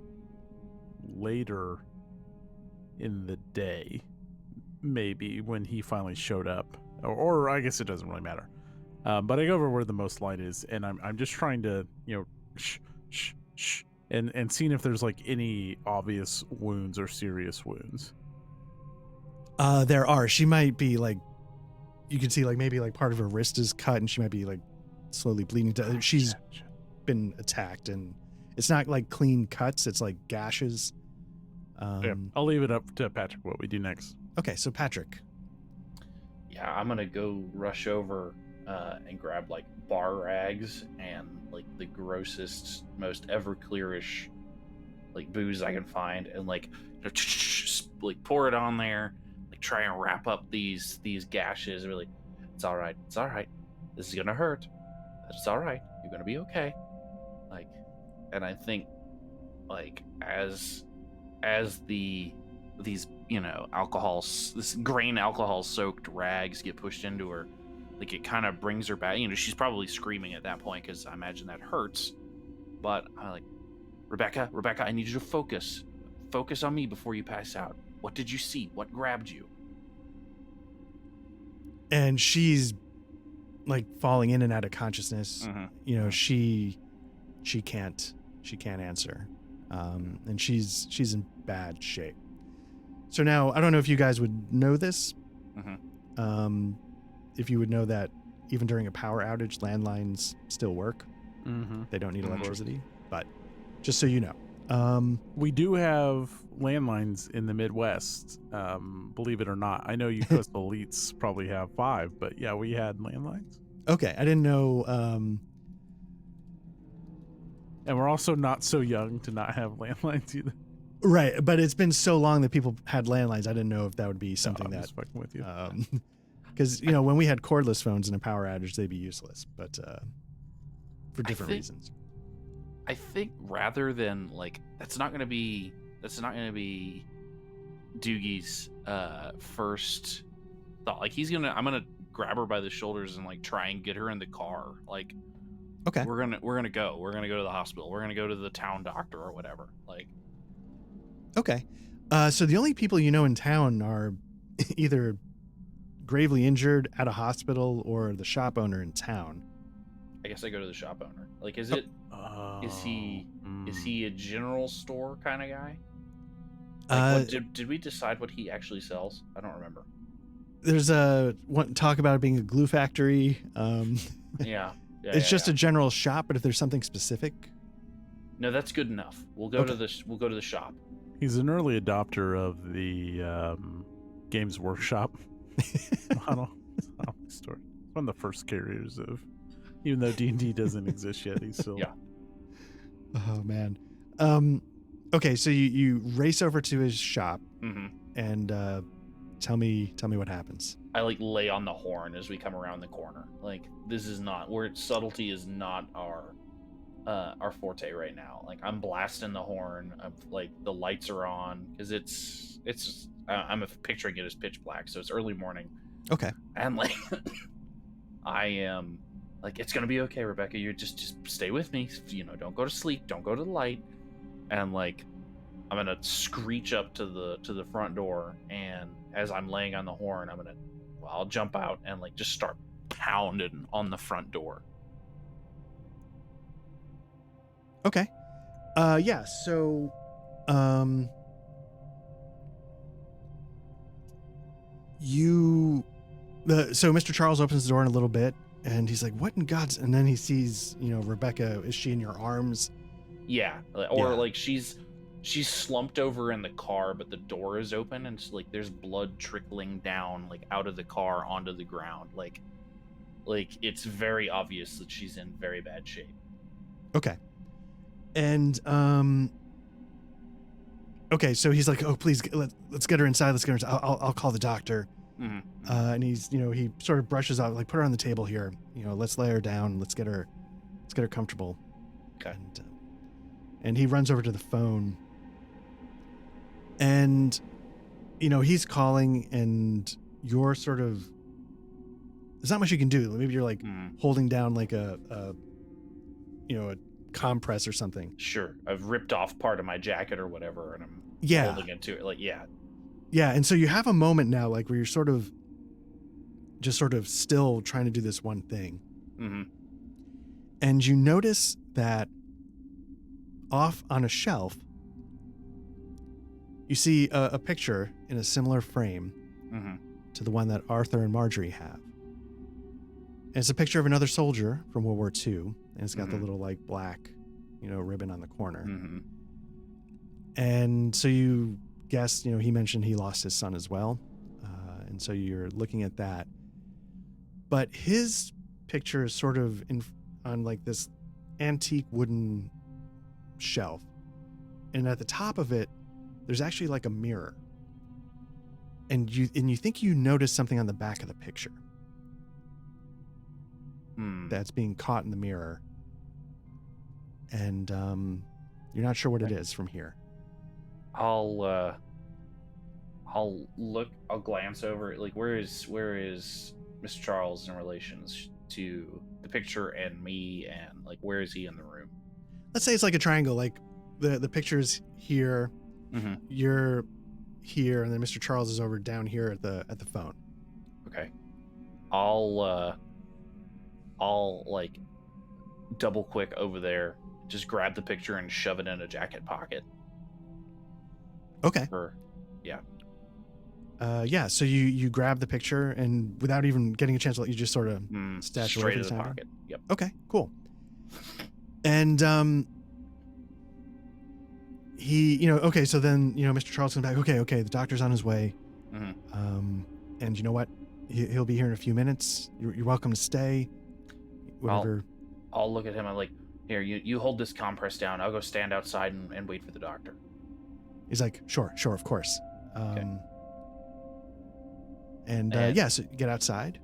later in the day, maybe, when he finally showed up, or I guess it doesn't really matter. But I go over where the most light is, and I'm just trying to and seeing if there's like any obvious wounds or serious wounds. There are. She might be like, you can see like maybe like part of her wrist is cut, and she might be like slowly bleeding. She's been attacked, and it's not like clean cuts. It's like gashes. Yeah, I'll leave it up to Patrick what we do next. Okay, so Patrick. Yeah, I'm gonna go rush over and grab like bar rags and like the grossest, most Everclearish like booze I can find, and like like pour it on there, like try and wrap up these gashes. Really, it's all right. It's all right. This is gonna hurt. It's all right. You're gonna be okay. Like, and I think like as these this grain alcohol soaked rags get pushed into her, like it kind of brings her back. She's probably screaming at that point because I imagine that hurts. But I'm like, Rebecca, I need you to focus on me before you pass out. What did you see? What grabbed you? And she's like falling in and out of consciousness. Mm-hmm. She can't answer. And she's in bad shape. So now I don't know if you guys would know this. Mm-hmm. If you would know that even during a power outage, landlines still work. Mm-hmm. They don't need electricity, but just so you know. We do have landlines in the Midwest, believe it or not. I know you coastal elites probably have 5, but yeah, we had landlines. Okay, I didn't know. And we're also not so young to not have landlines either. Right, but it's been so long that people had landlines. I didn't know if that would be something I'm that just fucking with you. because when we had cordless phones in a power outage, they'd be useless, but for different reasons. I think rather than like that's not gonna be Doogie's first thought. Like I'm gonna grab her by the shoulders and like try and get her in the car. Like, okay, we're gonna go to the hospital. We're gonna go to the town doctor or whatever. Like, okay. So the only people in town are either gravely injured at a hospital or the shop owner in town. I guess I go to the shop owner. Like, is he a general store kind of guy? Like, did we decide what he actually sells? I don't remember. There's talk about it being a glue factory. Yeah. It's just a general shop, but if there's something specific, no, that's good enough. We'll go to the shop. He's an early adopter of the Games Workshop model. Story. One of the first carriers of, even though D&D doesn't exist yet, he's still. Yeah. Oh man. Okay, so you race over to his shop, and tell me what happens. I like lay on the horn as we come around the corner. Like, this is not where subtlety is not our forte right now. Like, I'm blasting the horn. Like, the lights are on because it's just, I'm picturing it as pitch black, so it's early morning. Okay. And like, I am like, it's gonna be okay, Rebecca. You just stay with me. Don't go to sleep. Don't go to the light. And like, I'm gonna screech up to the front door, and as I'm laying on the horn, I'll jump out and like just start pounding on the front door. Okay. Yeah. So, so Mr. Charles opens the door in a little bit, and he's like, "What in God's?" And then he sees, Rebecca. Is she in your arms? Yeah. Or like she's slumped over in the car, but the door is open, and it's like there's blood trickling down like out of the car onto the ground. Like it's very obvious that she's in very bad shape. Okay. And okay, so he's like, "Oh, please, let's get her inside. Let's get her inside. I'll call the doctor." Mm-hmm. And he's, he sort of brushes off, like, "Put her on the table here. Let's lay her down. Let's get her comfortable." Okay. And he runs over to the phone, and he's calling, and you're sort of, there's not much you can do. Maybe you're like holding down like a compress or something. Sure. I've ripped off part of my jacket or whatever, and I'm holding it to it. Like, yeah. Yeah, and so you have a moment now, like, where you're sort of still trying to do this one thing. Mm-hmm. And you notice that off on a shelf, you see a picture in a similar frame to the one that Arthur and Marjorie have. And it's a picture of another soldier from World War II, and it's got the little, like, black, ribbon on the corner. Mm-hmm. And so you guess, he mentioned he lost his son as well. And so you're looking at that. But his picture is sort of on like this antique wooden shelf, and at the top of it there's actually like a mirror, and you think you notice something on the back of the picture that's being caught in the mirror, and you're not sure what it is from here. I'll glance over it. Like, where is Mr. Charles in relations to the picture and me, and like where is he in the room? Let's say it's like a triangle, like the picture's here, you're here, and then Mr. Charles is over down here at the phone. Okay. I'll like double click over there, just grab the picture and shove it in a jacket pocket. Okay. Yeah. Yeah, so you grab the picture, and without even getting a chance to let you just sort of stash away straight for in the time. pocket. Yep. Okay, cool. And he, okay, so then, Mr. Charles comes back. Okay, the doctor's on his way. And you know what? He'll be here in a few minutes. You're welcome to stay. Whatever. I'll look at him. I'm like, here, you hold this compress down. I'll go stand outside and wait for the doctor. He's like, sure, of course. Okay. And so you get outside.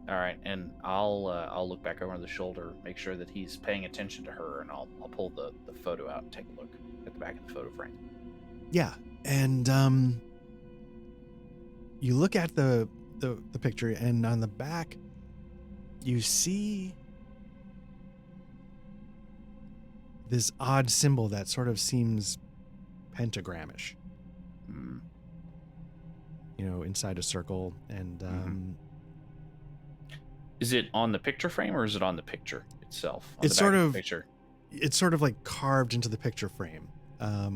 All right, and I'll look back over the shoulder, make sure that he's paying attention to her, and I'll pull the photo out and take a look at the back of the photo frame. Yeah, and you look at the picture, and on the back, you see this odd symbol that sort of seems pentagramish. Inside a circle, and is it on the picture frame or is it on the picture itself? It's sort of picture. It's sort of like carved into the picture frame.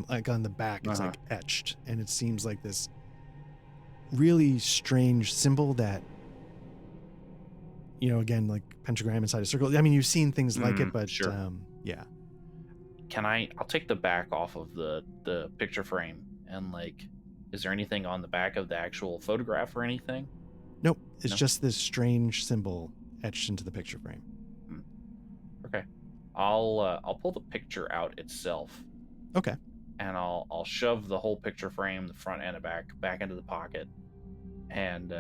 Like on the back, it's like etched, and it seems like this really strange symbol that, again, like pentagram inside a circle. I mean, you've seen things like it, but sure. Yeah. I'll take the back off of the picture frame, and like, is there anything on the back of the actual photograph or anything? Nope. It's just this strange symbol etched into the picture frame. Okay. I'll pull the picture out itself. Okay. And I'll shove the whole picture frame, the front and the back into the pocket, and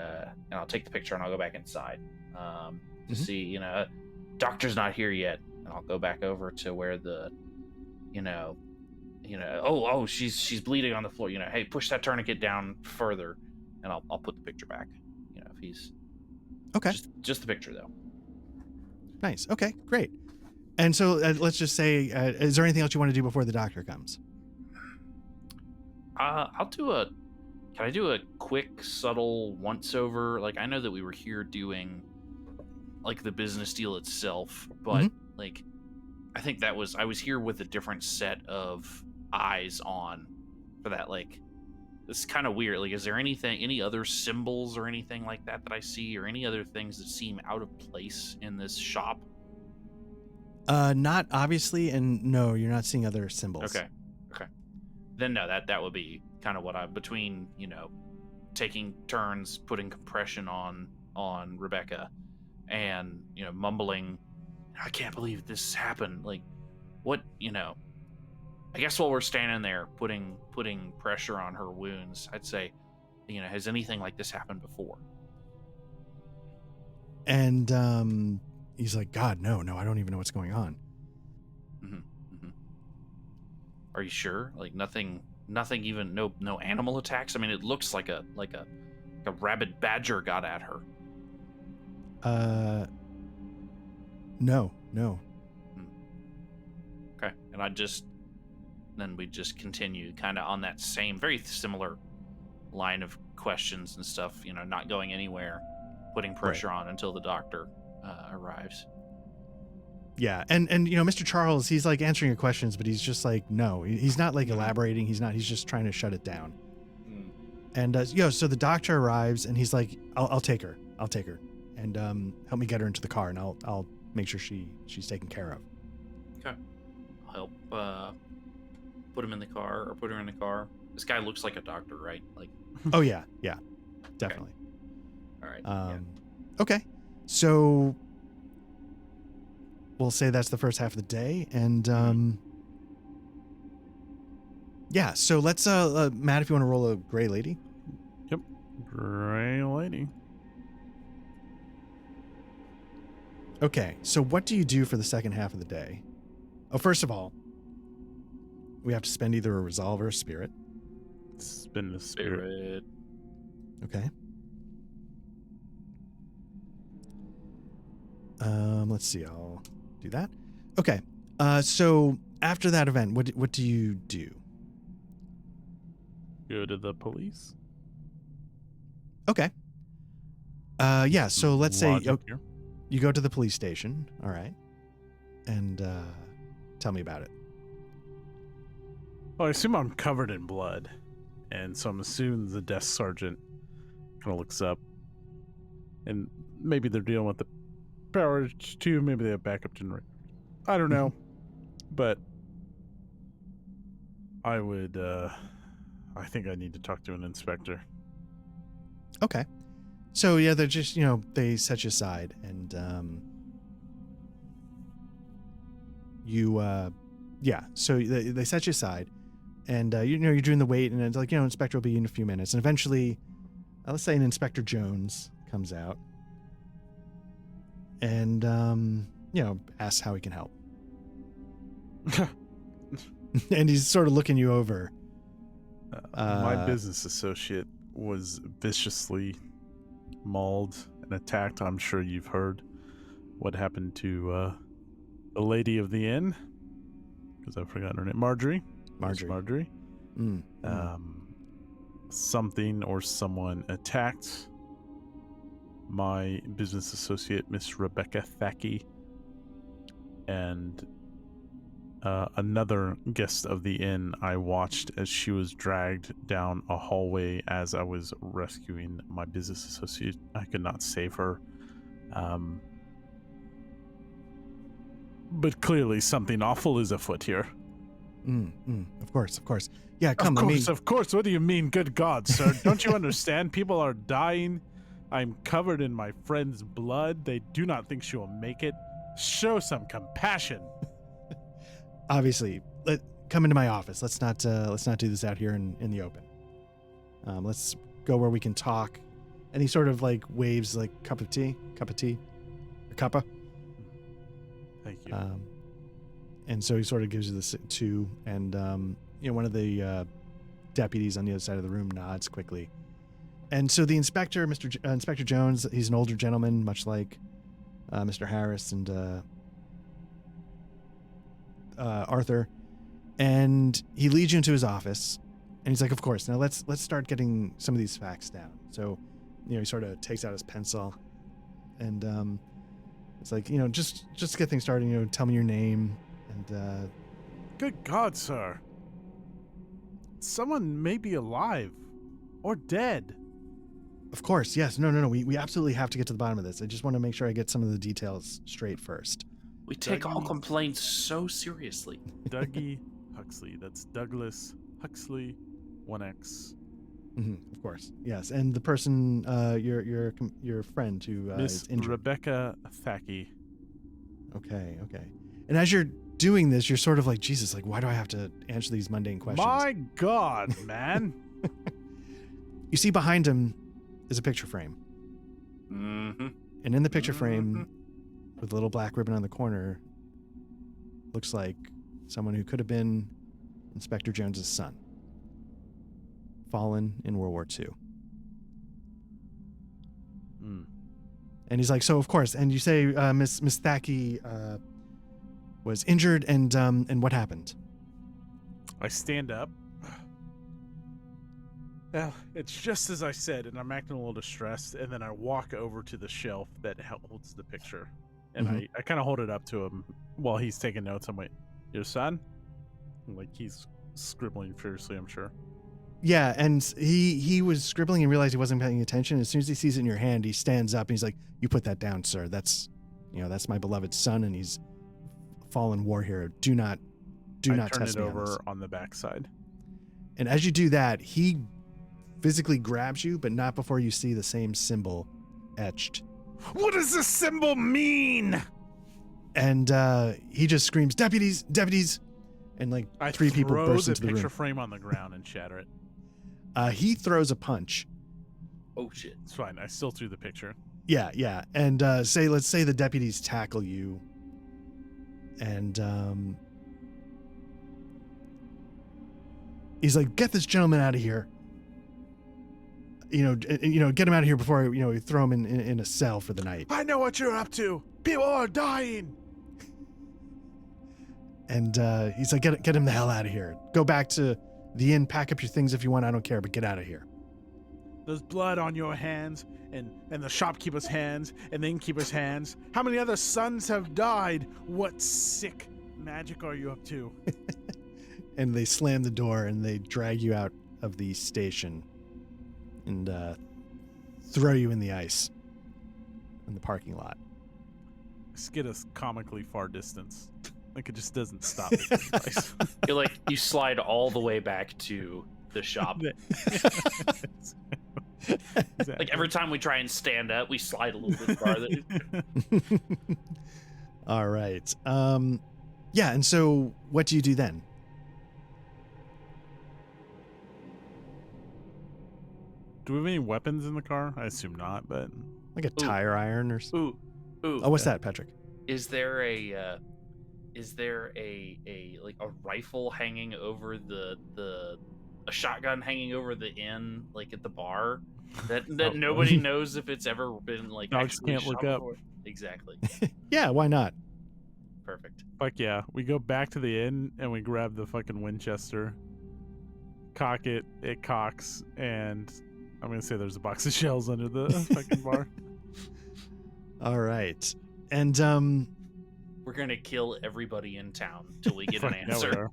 I'll take the picture and I'll go back inside to see, doctor's not here yet, and I'll go back over to where the, she's bleeding on the floor. Hey, push that tourniquet down further, and I'll put the picture back. If he's okay. Just the picture though. Nice. Okay, great. And so let's just say, is there anything else you want to do before the doctor comes? Can I do a quick, subtle once over? Like, I know that we were here doing like the business deal itself, but like, I think I was here with a different set of eyes on for that. Like, it's kind of weird. Like, is there any other symbols or anything like that I see, or any other things that seem out of place in this shop? Not obviously, and no, you're not seeing other symbols. Okay. Then no, that would be kind of what between, taking turns putting compression on Rebecca, and mumbling, I can't believe this happened. Like, what, I guess while we're standing there putting pressure on her wounds, I'd say, has anything like this happened before? And he's like, God, no, I don't even know what's going on. Are you sure? Like, nothing even, no animal attacks? I mean, it looks like a rabid badger got at her. No. Okay. And then we just continue kind of on that same, very similar line of questions and stuff, not going anywhere, putting pressure on until the doctor arrives. Yeah. And Mr. Charles, he's like answering your questions, but he's just like, no, he's not like elaborating. He's just trying to shut it down. And so the doctor arrives, and he's like, I'll take her, and help me get her into the car, and I'll make sure she's taken care of. Okay. I'll help put him in the car, or put her in the car. This guy looks like a doctor, right? Like. Oh yeah, definitely. Okay. All right. Okay. So we'll say that's the first half of the day. And yeah, so let's Matt, if you want to roll a gray lady. Yep. Gray lady. Okay, so what do you do for the second half of the day? Oh, first of all, we have to spend either a resolve or a spirit. Spin the spirit. Okay. Let's see. I'll do that. Okay. So after that event, what do you do? Go to the police. Okay. Yeah. So let's say Logic here. you go to the police station. All right. And tell me about it. Well, I assume I'm covered in blood, and so I'm assuming the desk sergeant kind of looks up, and maybe they're dealing with the power too. Maybe they have backup generator. I don't know, but I would. I think I need to talk to an inspector. Okay. So yeah, they're just they set you aside, and so they set you aside. And, you're doing the wait, and it's like, Inspector will be in a few minutes. And eventually, let's say an Inspector Jones comes out and, asks how he can help. And he's sort of looking you over. My business associate was viciously mauled and attacked. I'm sure you've heard what happened to the lady of the inn, because I've forgotten her name. Marjorie. Something or someone attacked my business associate, Miss Rebecca Thackey, and another guest of the inn. I watched as she was dragged down a hallway as I was rescuing my business associate. I could not save her. But clearly something awful is afoot here. Of course. Yeah, come. Of course. What do you mean? Good God, sir! Don't you understand? People are dying. I'm covered in my friend's blood. They do not think she will make it. Show some compassion. Obviously, come into my office. Let's not do this out here in the open. Let's go where we can talk. And he sort of like waves like cup of tea, a cuppa. Thank you. And so he sort of gives you the two, and one of the deputies on the other side of the room nods quickly. And so the inspector, Inspector Jones, he's an older gentleman, much like Mr. Harris and Arthur, and he leads you into his office, and he's like, "Of course, now let's start getting some of these facts down." So, he sort of takes out his pencil, and it's like, just get things started. Tell me your name. And good God, sir. Someone may be alive or dead. Of course, yes. No. We absolutely have to get to the bottom of this. I just want to make sure I get some of the details straight first. We take all complaints so seriously. Dougie Huxley. That's Douglas Huxley, 1X. Of course, yes. And the person, your friend who Miss is injured. Rebecca Thackey. Okay. And as you're doing this, you're sort of like, Jesus, like, why do I have to answer these mundane questions? My God, man. You see behind him is a picture frame. Mm-hmm. And in the picture frame, with a little black ribbon on the corner, looks like someone who could have been Inspector Jones's son, fallen in World War II. And he's like, so of course, and you say Miss Thackey was injured, and what happened? I stand up. Well, it's just as I said, and I'm acting a little distressed, and then I walk over to the shelf that holds the picture, and I kind of hold it up to him while he's taking notes. I'm like, your son? Like, he's scribbling furiously, I'm sure. Yeah, and he was scribbling and realized he wasn't paying attention. As soon as he sees it in your hand, he stands up and he's like, "You put that down, sir. That's my beloved son, and he's a fallen war hero. Do not test me on turn it over this." on the backside. And as you do that, he physically grabs you, but not before you see the same symbol etched. What does this symbol mean? And he just screams, "Deputies, deputies!" And like I 3 people throw burst the into the picture room. frame on the ground and shatter it. He throws a punch. Oh shit. It's fine. I still threw the picture. Yeah, yeah. And let's say the deputies tackle you. And he's like, "Get this gentleman out of here. Get him out of here before we throw him in a cell for the night." I know what you're up to. People are dying. And he's like, get him the hell out of here. Go back to the inn, pack up your things if you want. I don't care, but get out of here. There's blood on your hands and the shopkeeper's hands and the innkeeper's hands. How many other sons have died? What sick magic are you up to? And they slam the door and they drag you out of the station and throw you in the ice in the parking lot. Skid us comically far distance. Like it just doesn't stop. You're like, you slide all the way back to the shop. Exactly. Like every time we try and stand up, we slide a little bit farther. All right. Yeah, and so what do you do then? Do we have any weapons in the car? I assume not, but Like a tire iron or something? Ooh. Oh, what's that, Patrick? Is there a like a rifle hanging over a shotgun hanging over the inn, like at the bar, that nobody knows if it's ever been like dogs actually can't look shot up. before? Exactly. Yeah, why not? Perfect. fuck yeah. We go back to the inn and we grab the fucking Winchester, cock it, it cocks, and I'm gonna say there's a box of shells under the fucking bar. All right. And We're gonna kill everybody in town till we get an Fuck, now we answer. are.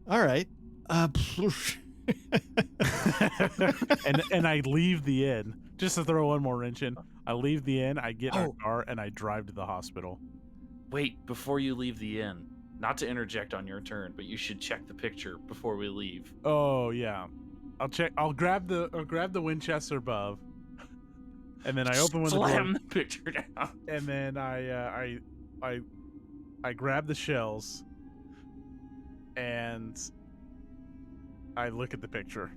all right. and I leave the inn just to throw one more wrench in. I leave the inn, I get in our Oh. car, and I drive to the hospital. Wait, before you leave the inn, not to interject on your turn, but you should check the picture before we leave. Oh yeah, I'll check. I'll grab the Winchester above, and then I open one of the Slam doors, the picture down. and then I grab the shells, and I look at the picture.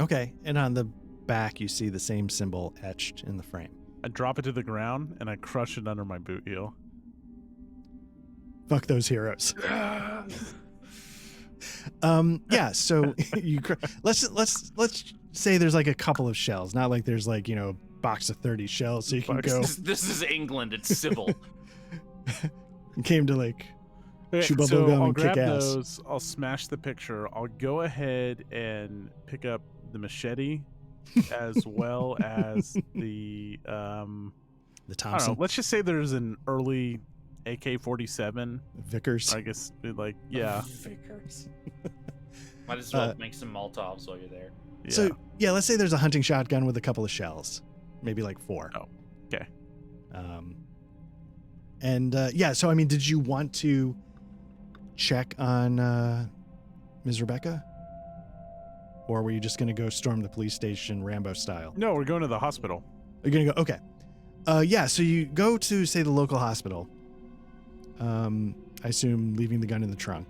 Okay. And on the back, you see the same symbol etched in the frame. I drop it to the ground, and I crush it under my boot heel. Fuck those heroes. Yeah. So let's say there's like a couple of shells, not like there's like a box of 30 shells, so you can go. This is England. It's civil. Came to like chew bubble So gum I'll and kick grab ass. those. I'll smash the picture. I'll go ahead and pick up the machete, as well as the The I don't Thompson, know. Let's just say there's an early AK-47. Vickers. I guess like yeah. Vickers. Might as well make some Molotovs while you're there. Yeah. So yeah, let's say there's a hunting shotgun with a couple of shells, maybe like 4. Oh, okay. And yeah, so I mean, did you want to check on Ms. Rebecca, or were you just going to go storm the police station Rambo style? No, we're going to the hospital. You're going to go. Okay. Yeah. So you go to say the local hospital. I assume leaving the gun in the trunk.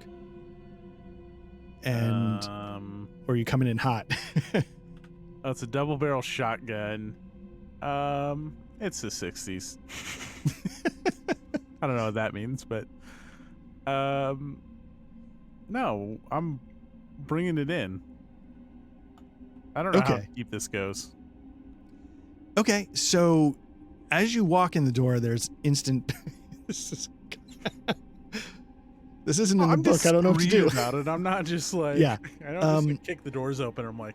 And or are you coming in hot? Oh, it's a double barrel shotgun. It's the 60s. I don't know what that means, but no, I'm bringing it in. I don't know how Okay. deep this goes. Okay. So as you walk in the door, there's instant. This isn't in the I'm book. I don't know what to do. about it. I'm not just like Yeah. I don't just like, kick the doors open. I'm like,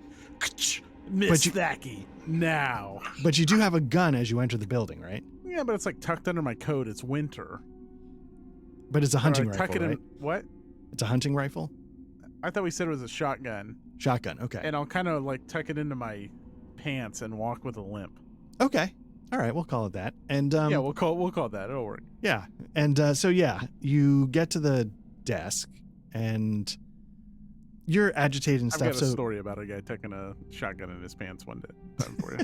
Miss Thacky now. But you do have a gun as you enter the building, right? Yeah, but it's like tucked under my coat. It's winter. But it's a hunting Or I tuck rifle, it right? in what? It's a hunting rifle? I thought we said it was a shotgun. Shotgun. Okay. And I'll kind of like tuck it into my pants and walk with a limp. Okay. All right. We'll call it that. And Yeah, we'll call it that. It'll work. yeah. And so yeah, you get to the desk and you're agitated and I've stuff. got a So story about a guy tucking a shotgun in his pants one day. Time for you.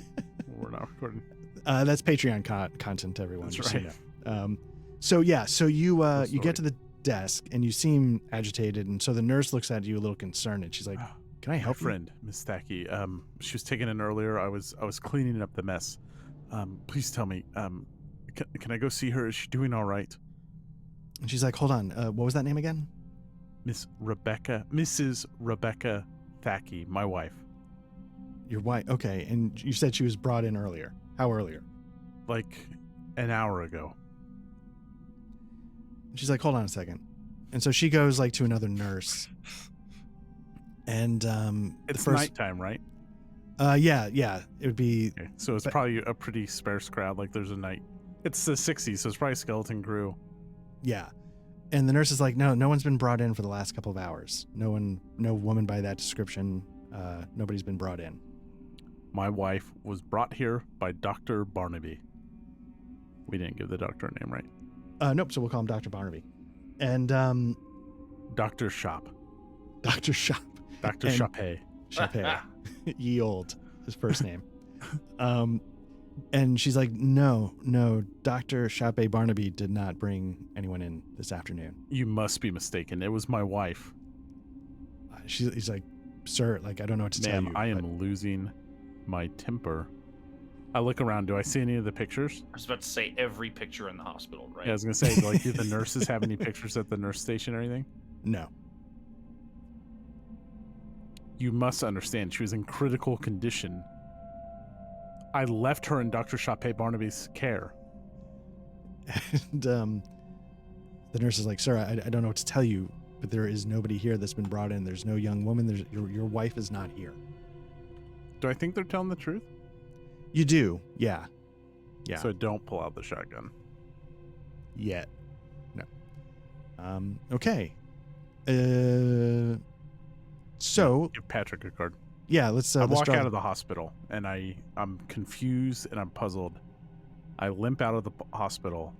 We're not recording. that's Patreon content, everyone. That's just so right. you So yeah, so you Cool you get to story. the desk and you seem agitated, and so the nurse looks at you a little concerned, and she's like, "Can I My help you?" friend, Miss Thacky, she was taken in earlier. I was cleaning up the mess. Please tell me, can I go see her? Is she doing all right? And she's like, "Hold on, what was that name again?" Mrs. Rebecca Thacky, my wife. Your wife. Okay, and you said she was brought in earlier. How earlier? Like an hour ago. And she's like, "Hold on a second." And so she goes like to another nurse, and It's the first, nighttime, right? yeah, it would be, Okay. So it's but probably a pretty sparse crowd. Like there's a night. It's the 60s, so it's probably skeleton crew. yeah. And the nurse is like, no one's been brought in for the last couple of hours. No woman by that description. Nobody's been brought in. My wife was brought here by Dr. Barnaby. We didn't give the doctor a name, right? Nope. So we'll call him Dr. Barnaby. And Dr. Shop. Dr. Shop. Dr. And- Chape. Chape. Ye old, his first name. And she's like, no, Dr. Chape Barnaby did not bring anyone in this afternoon. You must be mistaken. It was my wife. He's like, sir, like, I don't know what to tell you. Ma'am, I am but- losing my temper. I look around. Do I see any of the pictures? I was about to say every picture in the hospital, right? Yeah, I was going to say, like, do the nurses have any pictures at the nurse station or anything? No. You must understand, she was in critical condition. I left her in Dr. Chape Barnaby's care. And the nurse is like, sir, I don't know what to tell you, but there is nobody here that's been brought in. There's no young woman. Your wife is not here. Do I think they're telling the truth? You do. Yeah. Yeah. So don't pull out the shotgun. Yet. No. Okay. So Give Patrick a card. yeah, let's I let's walk draw out of the hospital, and I'm confused and I'm puzzled. I limp out of the hospital,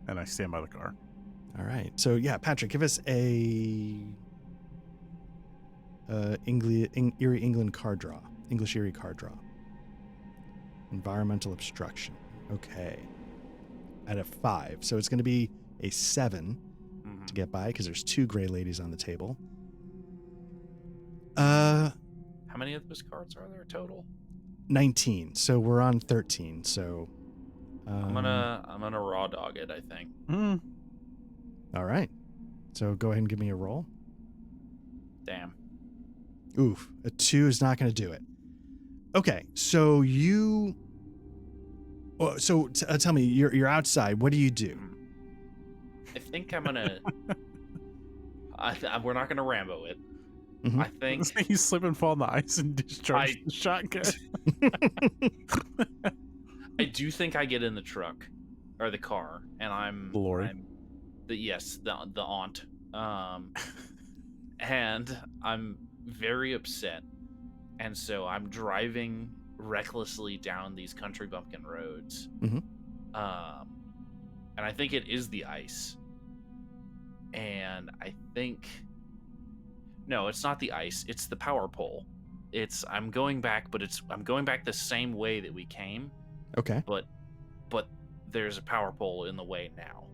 and I stand by the car. All right. So yeah, Patrick, give us a Eerie England card draw. English Eerie card draw. Environmental obstruction. Okay. At a 5. So it's going to be a 7 Mhm. to get by because there's 2 gray ladies on the table. How many of those cards are there total? 19. So we're on 13. So I'm gonna raw dog it, I think. all right. So go ahead and give me a roll. Damn. Oof, a 2 is not going to do it. Okay, so you. Well, so tell me, you're outside. What do you do? I think I'm gonna. We're not gonna Rambo it. Mhm. I think You slip and fall on the ice and discharge the shotgun. I do think I get in the truck or the car, and I'm Lori. the aunt, and I'm very upset, and so I'm driving recklessly down these country bumpkin roads, Mhm. And I think it is the ice, and I think no, it's not the ice, it's the power pole. I'm going back, but I'm going back the same way that we came. Okay. But there's a power pole in the way now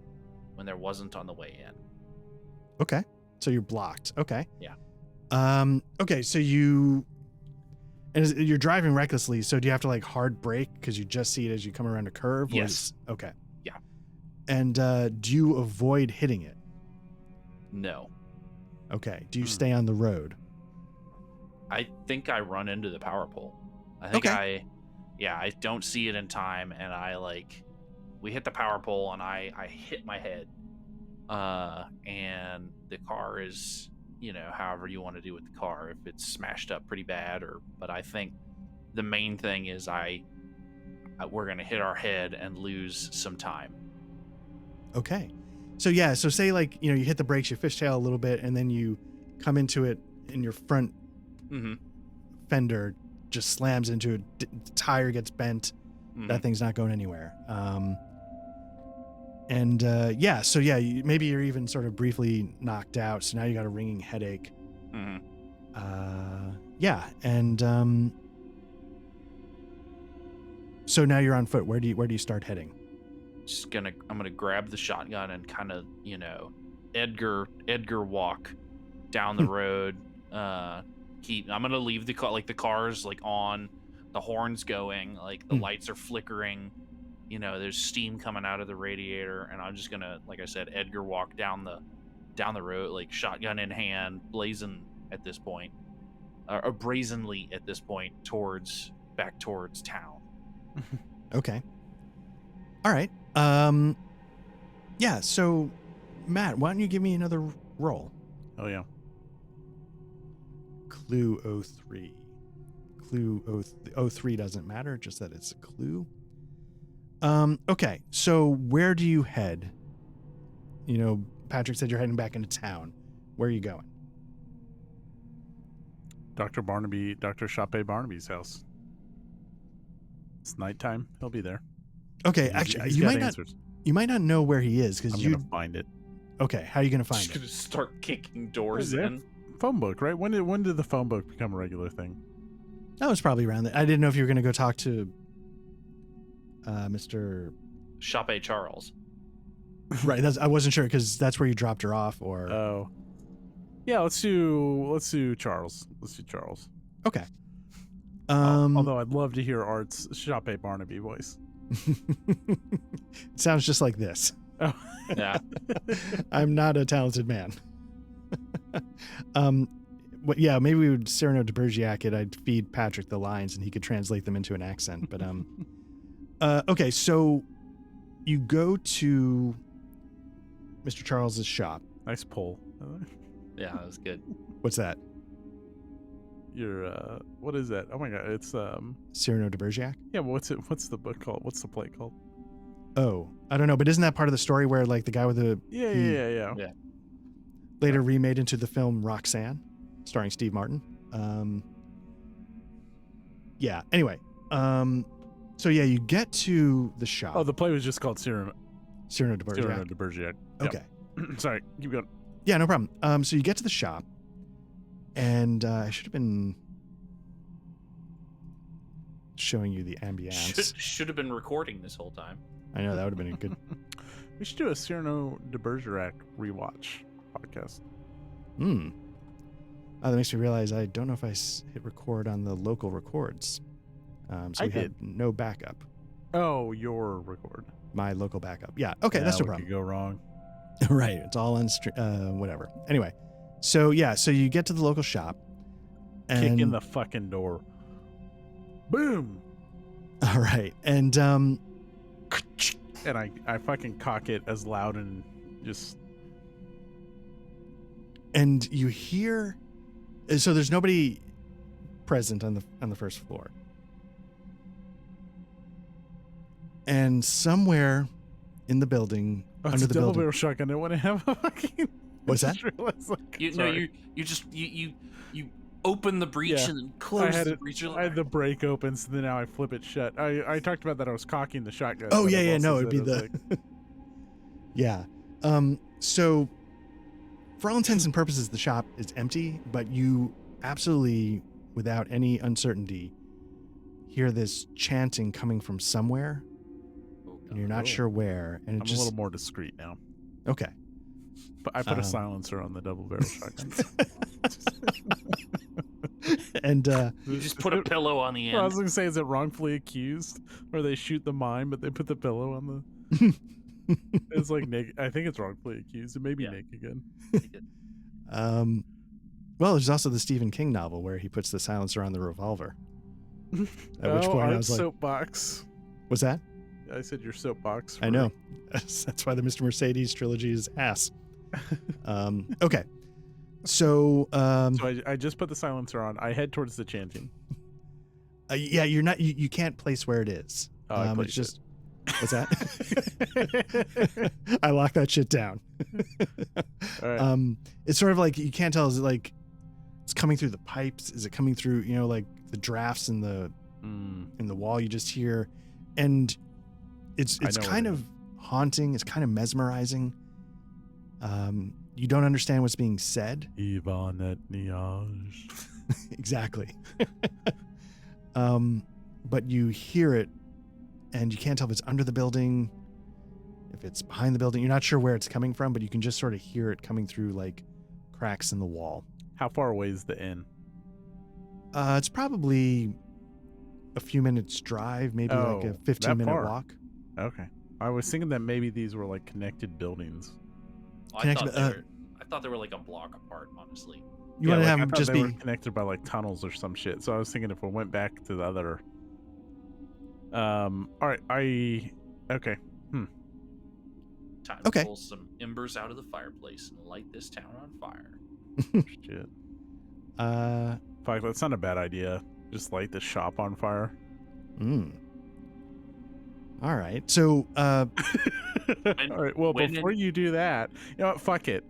when there wasn't on the way in. Okay. So you're blocked. Okay. Yeah. Okay. So you're driving recklessly. So do you have to like hard brake because you just see it as you come around a curve? Yes. Okay. Yeah. And do you avoid hitting it? No. Okay. Do you stay on the road? I think I run into the power pole. I think I don't see it in time, and we hit the power pole, and I hit my head. And the car is, however you want to do with the car, if it's smashed up pretty bad, but I think the main thing is we're gonna hit our head and lose some time. Okay. So yeah, so say like, you hit the brakes, you fishtail a little bit, and then you come into it and your front Mm-hmm. fender just slams into it, the tire gets bent, Mm-hmm. that thing's not going anywhere. Maybe you're even sort of briefly knocked out, so now you got a ringing headache. Mm-hmm. So now you're on foot. Where do you start heading? I'm gonna grab the shotgun and kind of, Edgar walk down the road. I'm gonna leave the car, like the car's like on, the horns going, like the lights are flickering. There's steam coming out of the radiator, and I'm just gonna, like I said, Edgar walk down the road, like shotgun in hand, blazing at this point, or brazenly at this point, back towards town. Okay. All right. Yeah. So, Matt, why don't you give me another roll? Oh yeah. Clue 03. Clue 03 doesn't matter, just that it's a clue. Okay. So, where do you head? Patrick said you're heading back into town. Where are you going? Dr. Chape Barnaby's house. It's nighttime. He'll be there. Okay, He's actually, got you might not know where he is because I'm you gonna find it. Okay, how are you gonna find Just it? gonna start kicking doors Is it? in. Phone book, right? When did the phone book become a regular thing? That was probably around there. I didn't know if you were gonna go talk to Mr. Chape Charles. Right, I wasn't sure because that's where you dropped her off, or Oh, yeah. Let's do Charles. Let's do Charles. okay. Although I'd love to hear Art's Chape Barnaby voice. It sounds just like this. Oh. Yeah. I'm not a talented man. Yeah, maybe we would Cyrano de Bergerac it. I'd feed Patrick the lines and he could translate them into an accent. But okay, so you go to Mr. Charles's shop. Nice pull. Yeah, that was good. What's that? What is that? Oh my god, it's Cyrano de Bergerac? Yeah, but what's the book called? What's the play called? Oh, I don't know, but isn't that part of the story where like the guy with the Yeah. later remade into the film Roxanne, starring Steve Martin? Yeah. Anyway, so yeah, you get to the shop. Oh, the play was just called Cyrano de Bergerac. Cyrano de Bergerac. Okay. Sorry, keep going. Yeah, no problem. So you get to the shop, and I should have been showing you the ambiance. Should have been recording this whole time. I know that would have been a good. We should do a Cyrano de Bergerac rewatch podcast. That makes me realize I don't know if I hit record on the local records. So we have no backup. Oh, your record. My local backup. Yeah. Okay, that's no what problem. could go wrong? Right. It's all on whatever. Anyway, so yeah, so you get to the local shop. And, Kick in the fucking door. Boom. All right, and I fucking cock it as loud and just. And you hear, so there's nobody present on the first floor, and somewhere in the building, Oh, under it's the a double building. barrel shotgun. I want to have a fucking. What's that? You open the breech and then close the breech. I had the brake open, so then now I flip it shut. I talked about that I was cocking the shotgun. Oh but yeah, I've yeah, also no, said it'd be it was the. Yeah. So, for all intents and purposes, the shop is empty, but you absolutely, without any uncertainty, hear this chanting coming from somewhere, and you're not sure where. And I'm a little more discreet now. Okay. But I put a silencer on the double barrel shotgun. And you just put a pillow on the end. Well, I was going to say, is it wrongfully accused, or they shoot the mime, but they put the pillow on the? It's like Nick. I think it's wrongfully accused. It may be Nick again. Well, there's also the Stephen King novel where he puts the silencer on the revolver. At which point I was like, soapbox. What's that? I said your soapbox. I know. That's why the Mr. Mercedes trilogy is ass. Okay. So I just put the silencer on. I head towards the chanting. Yeah, you're not. You can't place where it is. It's just. What's that? I lock that shit down. All right. It's sort of like you can't tell. Is it like it's coming through the pipes? Is it coming through? Like the drafts in the wall. You just hear, and it's kind of haunting. It's kind of mesmerizing. You don't understand what's being said. Ivan et Niage. Exactly. But you hear it, and you can't tell if it's under the building, if it's behind the building. You're not sure where it's coming from, but you can just sort of hear it coming through like cracks in the wall. How far away is the inn? It's probably a few minutes drive, maybe like a 15-minute walk. Okay. I was thinking that maybe these were like connected buildings. I thought they were like a block apart, honestly. You want to have I them thought just they be were connected by like tunnels or some shit. So I was thinking if we went back to the other. All right. Okay. Time to pull some embers out of the fireplace and light this town on fire. Shit. Fuck, that's not a bad idea. Just light the shop on fire. All right. So, all right. Well, before you do that, you know what? Fuck it.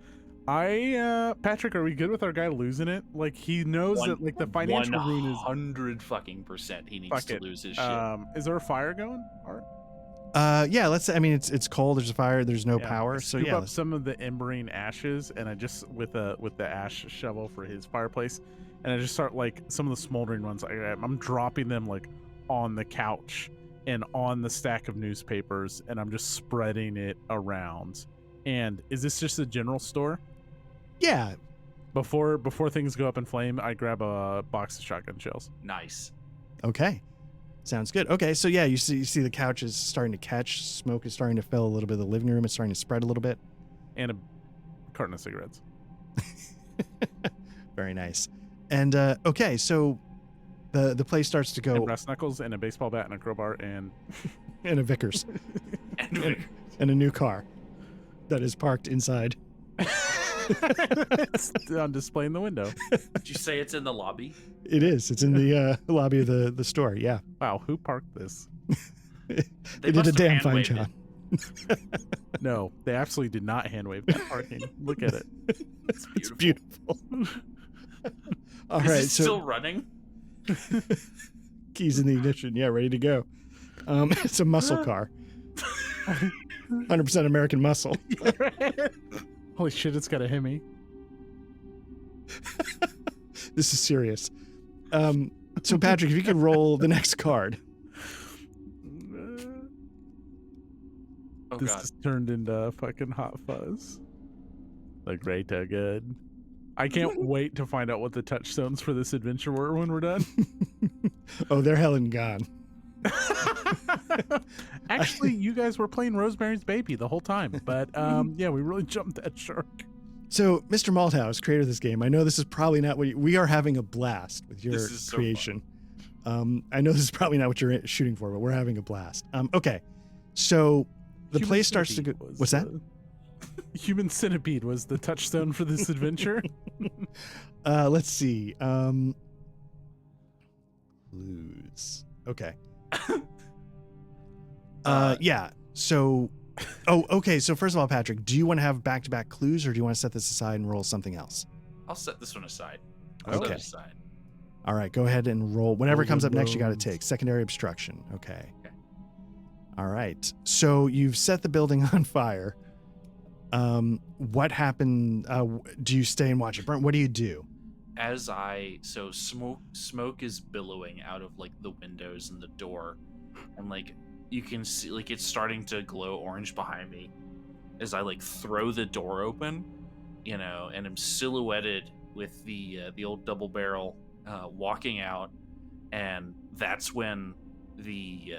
Patrick, are we good with our guy losing it? Like, he knows that like the financial ruin is 100% he needs to lose his shit. Is there a fire going? Art? Yeah, I mean, it's cold. There's a fire. There's no power. So yeah, up some of the embering ashes, and I just with the ash shovel for his fireplace, and I just start like some of the smoldering ones. I'm dropping them like on the couch and on the stack of newspapers, and I'm just spreading it around. And is this just a general store? Yeah. Before things go up in flame, I grab a box of shotgun shells. Nice. Okay. Sounds good. Okay, so yeah, you see the couch is starting to catch. Smoke is starting to fill a little bit of the living room. It's starting to spread a little bit. And a carton of cigarettes. Very nice. And okay, so the place starts to go. And brass knuckles and a baseball bat and a crowbar and and a Vickers. and a new car that is parked inside. It's on display in the window. Did you say it's in the lobby? It is. It's in the lobby of the store. Yeah. Wow, who parked this? They did a damn fine job. No, they absolutely did not hand wave that parking. Look at it. It's beautiful. All right, is it still running? Keys in the ignition. Yeah, ready to go. It's a muscle car. 100% American muscle. Holy shit, it's got a Hemi. This is serious. So Patrick, if you could roll the next card. This has turned into fucking Hot Fuzz. The greater good. I can't wait to find out what the touchstones for this adventure were when we're done. Oh, they're hell and gone. Actually, you guys were playing Rosemary's Baby the whole time, but yeah, we really jumped that shark. So, Mr. Malthouse, creator of this game, I know this is probably not what we are having a blast with your creation. So I know this is probably not what you're shooting for, but we're having a blast. Okay, so the place starts to go. What's that? Human Centipede was the touchstone for this adventure. Let's see. Lose. Okay. Yeah. So, okay. So first of all, Patrick, do you want to have back-to-back clues, or do you want to set this aside and roll something else? I'll set this one aside. Okay. All right. Go ahead and roll. Whatever comes up next, you got to take. Secondary obstruction. Okay. All right. So you've set the building on fire. What happened? Do you stay and watch it burn? What do you do? So smoke is billowing out of like the windows and the door, and like you can see like it's starting to glow orange behind me as I like throw the door open, and I'm silhouetted with the old double barrel walking out, and that's when the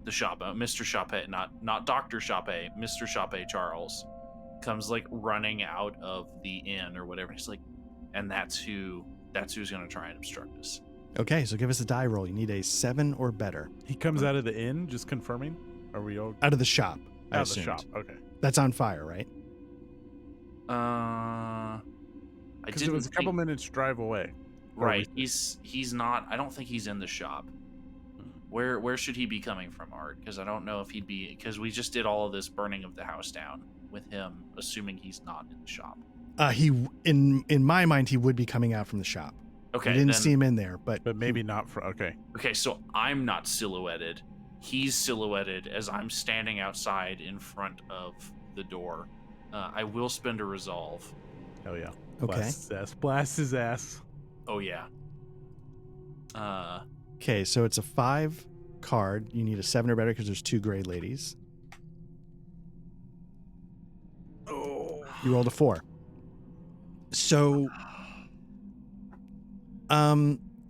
shop Mr. Chape, not Dr. Chape, Mr. Chape Charles comes like running out of the inn or whatever. He's like, and that's who's going to try and obstruct us. Okay, so give us a die roll. You need a 7 or better. He comes out of the inn, just confirming. Are we all out of the shop? Out of the shop. Okay, that's on fire, right? Because it was a couple minutes drive away. Right. He's not. I don't think he's in the shop. Where should he be coming from, Art? Because I don't know if he'd be. Because we just did all of this burning of the house down with him, assuming he's not in the shop. He in my mind he would be coming out from the shop. Okay, we didn't see him in there, but maybe not for. Okay, so I'm not silhouetted. He's silhouetted as I'm standing outside in front of the door. I will spend a resolve. Hell yeah! Okay. Blast his ass. Oh yeah. Okay, so it's a 5 card. You need a 7 or better because there's 2 gray ladies. You rolled a 4. So,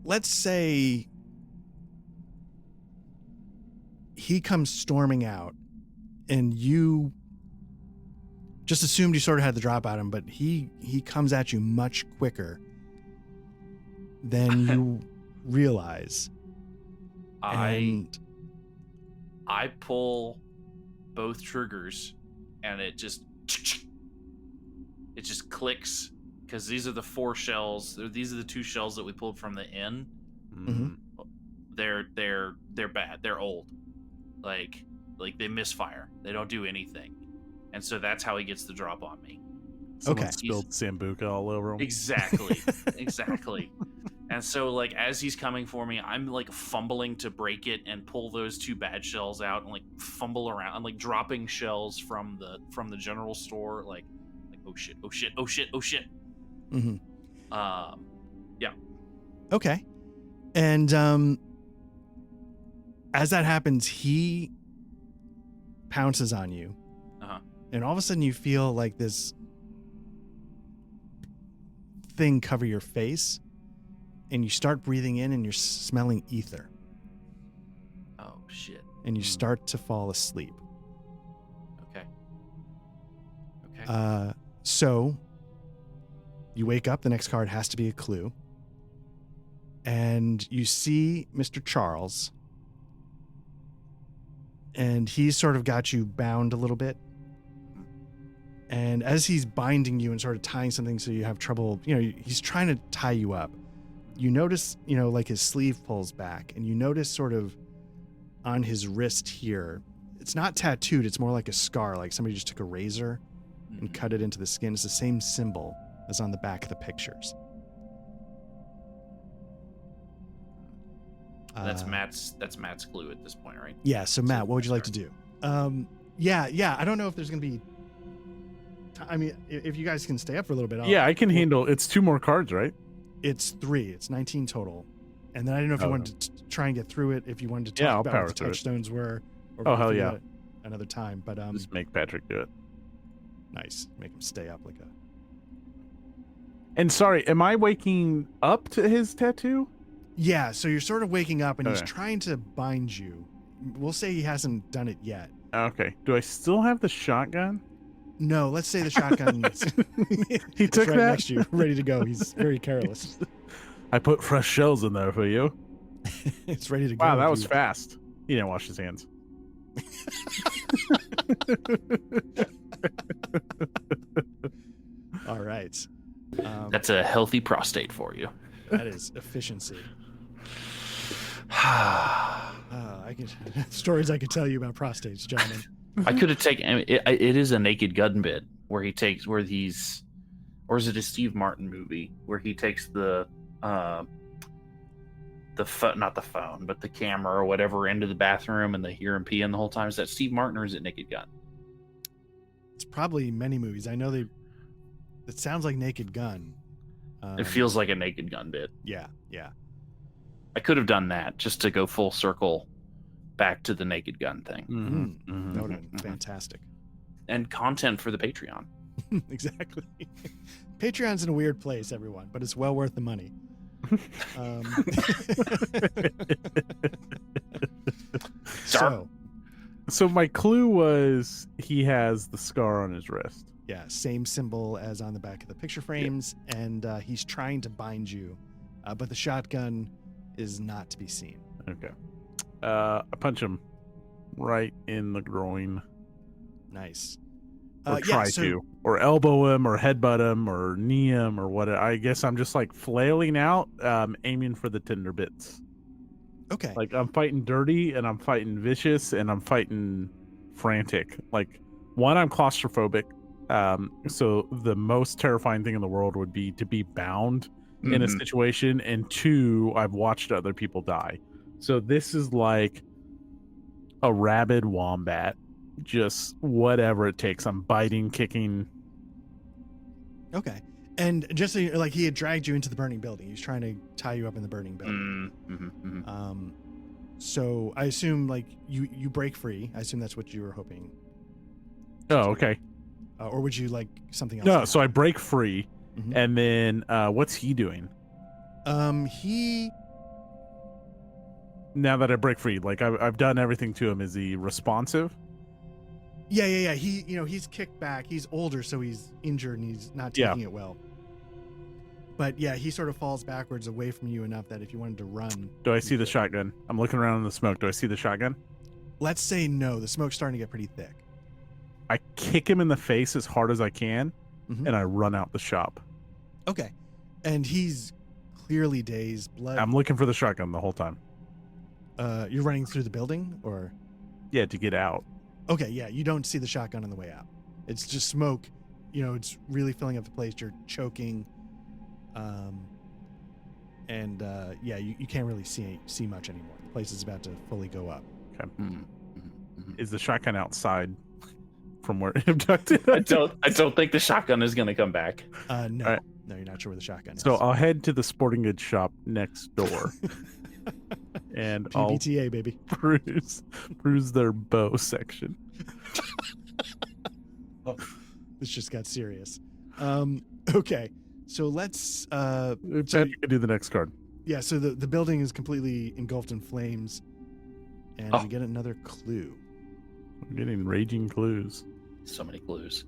let's say he comes storming out, and you just assumed you sort of had the drop at him, but he comes at you much quicker than you realize. I pull both triggers, and it just clicks, because these are the 4 shells. These are the 2 shells that we pulled from the inn. Mhm. They're bad. They're old. Like they misfire. They don't do anything, and so that's how he gets the drop on me. Someone Okay. spilled Sambuca all over him. Exactly. Exactly. And so, like, as he's coming for me, I'm like fumbling to break it and pull those 2 bad shells out, and like fumble around. I'm like dropping shells from the general store, like oh shit, oh shit, oh shit, oh shit. Mm-hmm. Yeah. Okay. And as that happens, he pounces on you. Uh-huh. And all of a sudden you feel like this thing cover your face, and you start breathing in, and you're smelling ether, Oh shit. and you start to fall asleep. Okay. Okay. So you wake up. The next card has to be a clue. And you see Mr. Charles, and he's sort of got you bound a little bit. And as he's binding you and sort of tying something so you have trouble, he's trying to tie you up. You notice, like his sleeve pulls back, and you notice sort of on his wrist here, it's not tattooed. It's more like a scar, like somebody just took a razor and cut it into the skin. It's the same symbol as on the back of the pictures. That's Matt's clue at this point, right? Yeah. So Matt, what would you like to do? Yeah. I don't know if there's going to be. I mean, if you guys can stay up for a little bit. I can handle. It's 2 more cards, right? It's 3. It's 19 total. And then I didn't know if you wanted to try and get through it. If you wanted to talk I'll about power what the through it. touchstones were. Or Oh, if we hell could do yeah. it another time. But Just make Patrick do it. nice. Make him stay up like a. And sorry, am I waking up to his tattoo? Yeah. So you're sort of waking up, and he's Okay. trying to bind you. We'll say he hasn't done it yet. Okay. Do I still have the shotgun? No, let's say the shotgun. He it's took right that? next to you, ready to go. He's very careless. I put fresh shells in there for you. It's ready to go. Wow, that if was you- fast. He didn't wash his hands. All right. That's a healthy prostate for you. That is efficiency. I I could stories I could tell you about prostates, gentlemen. could have taken it is a Naked Gun bit where he takes or is it a Steve Martin movie where he takes the not the phone but the camera or whatever into the bathroom and they hear him peeing the whole time? Is that Steve Martin or is it Naked Gun? It's probably many movies. I know it sounds like Naked Gun. It feels like a Naked Gun bit. Yeah. I could have done that just to go full circle back to the Naked Gun thing. That would have been fantastic. And content for the Patreon. Exactly. Patreon's in a weird place, everyone, but it's well worth the money. So my clue was he has the scar on his wrist. Yeah, same symbol as on the back of the picture frames, and he's trying to bind you, but the shotgun is not to be seen. Okay. I punch him right in the groin. Nice. Or try to. Or elbow him, or headbutt him, or knee him, or what. I guess I'm just like flailing out, aiming for the tender bits. Okay. Like I'm fighting dirty, and I'm fighting vicious, and I'm fighting frantic. Like, one, I'm claustrophobic. So the most terrifying thing in the world would be to be bound in a situation, and 2, I've watched other people die. So this is like a rabid wombat, just whatever it takes. I'm biting, kicking. Okay. And just so like he had dragged you into the burning building. He was trying to tie you up in the burning building. So I assume like you break free. I assume that's what you were hoping. Oh, okay. Or would you like something else? No, so I break free, Mhm. and then what's he doing? He Now that I break free, like I've done everything to him. Is he responsive? Yeah. He's kicked back. He's older, so he's injured and he's not Yeah. taking it well. But yeah, he sort of falls backwards away from you enough that if you wanted to run. Do I see you the could. shotgun? I'm looking around in the smoke. Do I see the shotgun? Let's say no. The smoke's starting to get pretty thick. I kick him in the face as hard as I can, Mhm. and I run out the shop. Okay. And he's clearly dazed. Blood. I'm looking for the shotgun the whole time. You're running through the building, or? Yeah, to get out. Okay, yeah. You don't see the shotgun on the way out. It's just smoke. It's really filling up the place. You're choking. Yeah, you can't really see much anymore. The place is about to fully go up. Okay. Mm-hmm. Is the shotgun outside from where it abducted? I don't think the shotgun is going to come back. No. Right. No, you're not sure where the shotgun is. So I'll head to the sporting goods shop next door, and I'll PBTA, baby. peruse their bow section. This just got serious. Okay. So let's Patrick can do the next card. yeah, so the building is completely engulfed in flames, and we get another clue. We're getting raging clues. So many clues.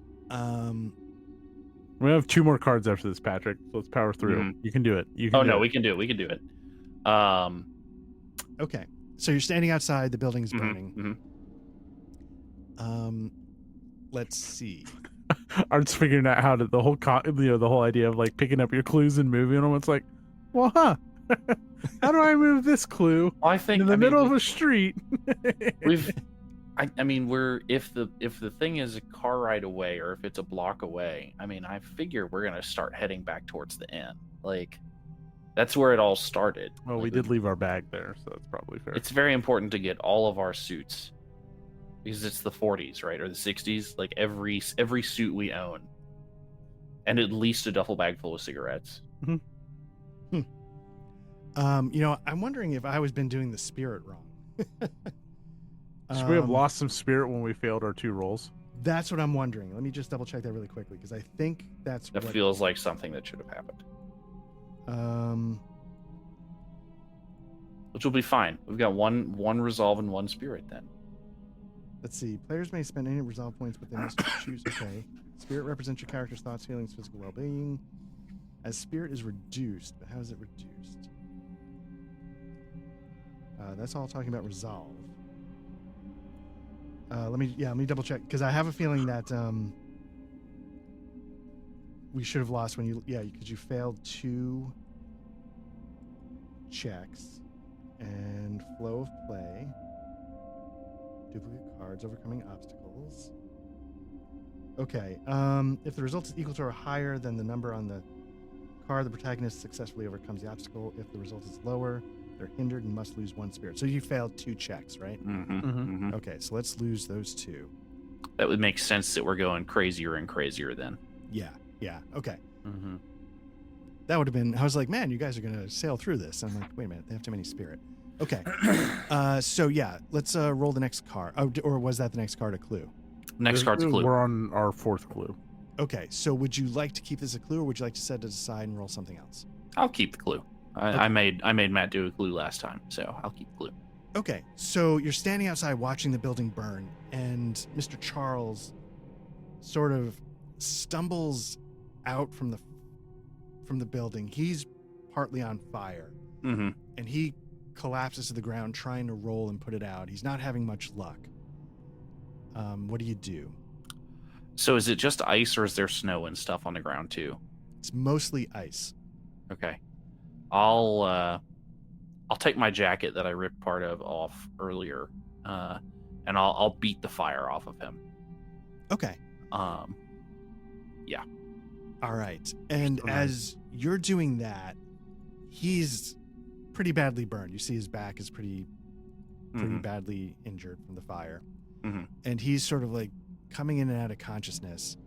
We have 2 more cards after this, Patrick. So let's power through. Mhm. You can do it. You can Oh do no, it. we can do it. We can do it. Okay. So you're standing outside, the building is burning. mhm. Let's see. Art's figuring out how to the whole idea of like picking up your clues and moving them. It's like, well, how do I move this clue I think in the middle of a street? I mean, if the thing is a car ride away or if it's a block away, I mean, I figure we're gonna start heading back towards the end. Like, that's where it all started. Well, we Like, did leave our bag there, so that's probably fair. It's very important to get all of our suits because it's the 40s, right, or the 60s. Like every suit we own, and at least a duffel bag full of cigarettes. I'm wondering if I was been doing the spirit wrong. So we have lost some spirit when we failed our 2 rolls. That's what I'm wondering. Let me just double check that really quickly because I think that's That what feels like something that should have happened, which will be fine. We've got one resolve and 1 spirit then. Let's see. Players may spend any resolve points, but they must choose. Okay. Spirit represents your character's thoughts, feelings, physical well-being. As spirit is reduced, but how is it reduced? That's all talking about resolve. Let me double check because I have a feeling that we should have lost when because you failed 2 checks and flow of play. Duplicate cards, overcoming obstacles. Okay. If the result is equal to or higher than the number on the card, the protagonist successfully overcomes the obstacle. If the result is lower, they're hindered and must lose 1 spirit. So you failed 2 checks, right? Mm-hmm. Okay, so let's lose those 2. That would make sense that we're going crazier and crazier then. Yeah. Okay. That would have been. I was like, man, you guys are gonna sail through this. I'm like, wait a minute, they have too many spirit. Okay. So yeah, let's roll the next card. Oh, or was that the next card a clue? Next card's a clue. We're on our 4th clue. Okay. So would you like to keep this a clue, or would you like to set it aside and roll something else? I'll keep the clue. I made Matt do a clue last time, so I'll keep the clue. Okay. So you're standing outside watching the building burn, and Mr. Charles sort of stumbles out from the building. He's partly on fire, Mm-hmm. and he collapses to the ground trying to roll and put it out. He's not having much luck. What do you do? So is it just ice or is there snow and stuff on the ground too? It's mostly ice. Okay. I'll take my jacket that I ripped part of off earlier, and I'll beat the fire off of him. Okay. Yeah. All right. And as you're doing that, he's pretty badly burned. You see his back is pretty badly injured from the fire. Mhm. And he's sort of like coming in and out of consciousness.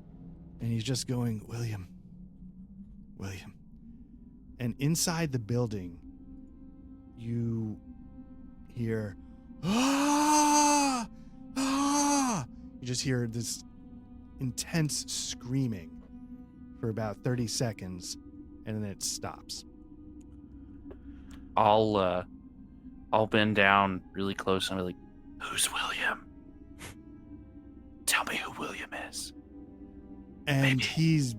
And he's just going, William. And inside the building, you hear, ah! You just hear this intense screaming for about 30 seconds, and then it stops. I'll bend down really close and be like, "Who's William? Tell me who William is." And Maybe. he's,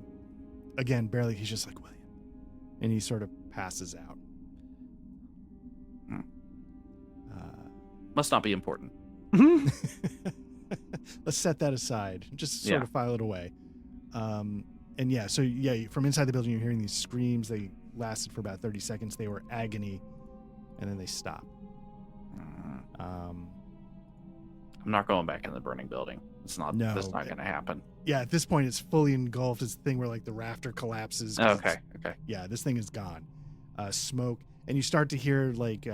again, barely, he's just like, William. And he sort of passes out. Hmm. Must not be important. Let's set that aside. Just sort of file it away. And yeah, so yeah, from inside the building, you're hearing these screams. They lasted for about 30 seconds. They were agony, and then they stop. I'm not going back in the burning building. It's not. No, That's not going to happen. Yeah, at this point, it's fully engulfed. It's the thing where like the rafter collapses. Okay. Yeah, this thing is gone. Smoke, and you start to hear like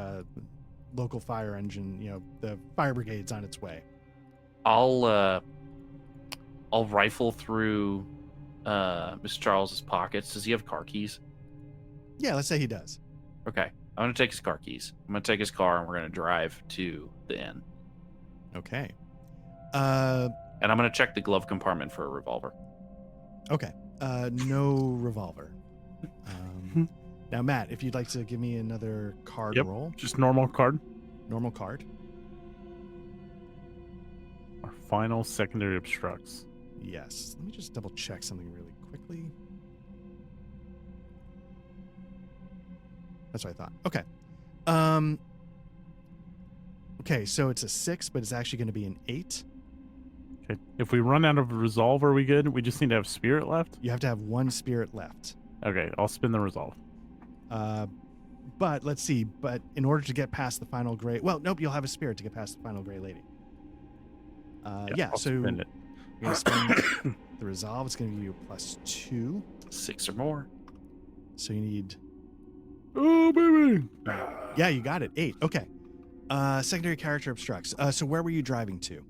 local fire engine. You know, the fire brigade's on its way. I'll rifle through Mr. Charles's pockets. Does he have car keys? Yeah, let's say he does. Okay. I'm going to take his car keys. I'm going to take his car and we're going to drive to the inn. Okay. And I'm going to check the glove compartment for a revolver. Okay. No revolver. Now, Matt, if you'd like to give me another card roll. Just normal card. Normal card. Our final secondary obstructs. Yes. Let me just double check something really quickly. That's what I thought. Okay. Okay, so it's a 6, but it's actually going to be an 8. Okay. If we run out of resolve, are we good? We just need to have spirit left? You have to have 1 spirit left. Okay, I'll spin the resolve. But let's see. But in order to get past the final gray... Well, nope, you'll have a spirit to get past the final gray lady. I'll so spin it. you're going to spend the resolve. It's going to give you a +2. 6 or more. So you need... Oh, baby! Yeah, you got it. 8. Okay. Secondary character obstructs. So where were you driving to?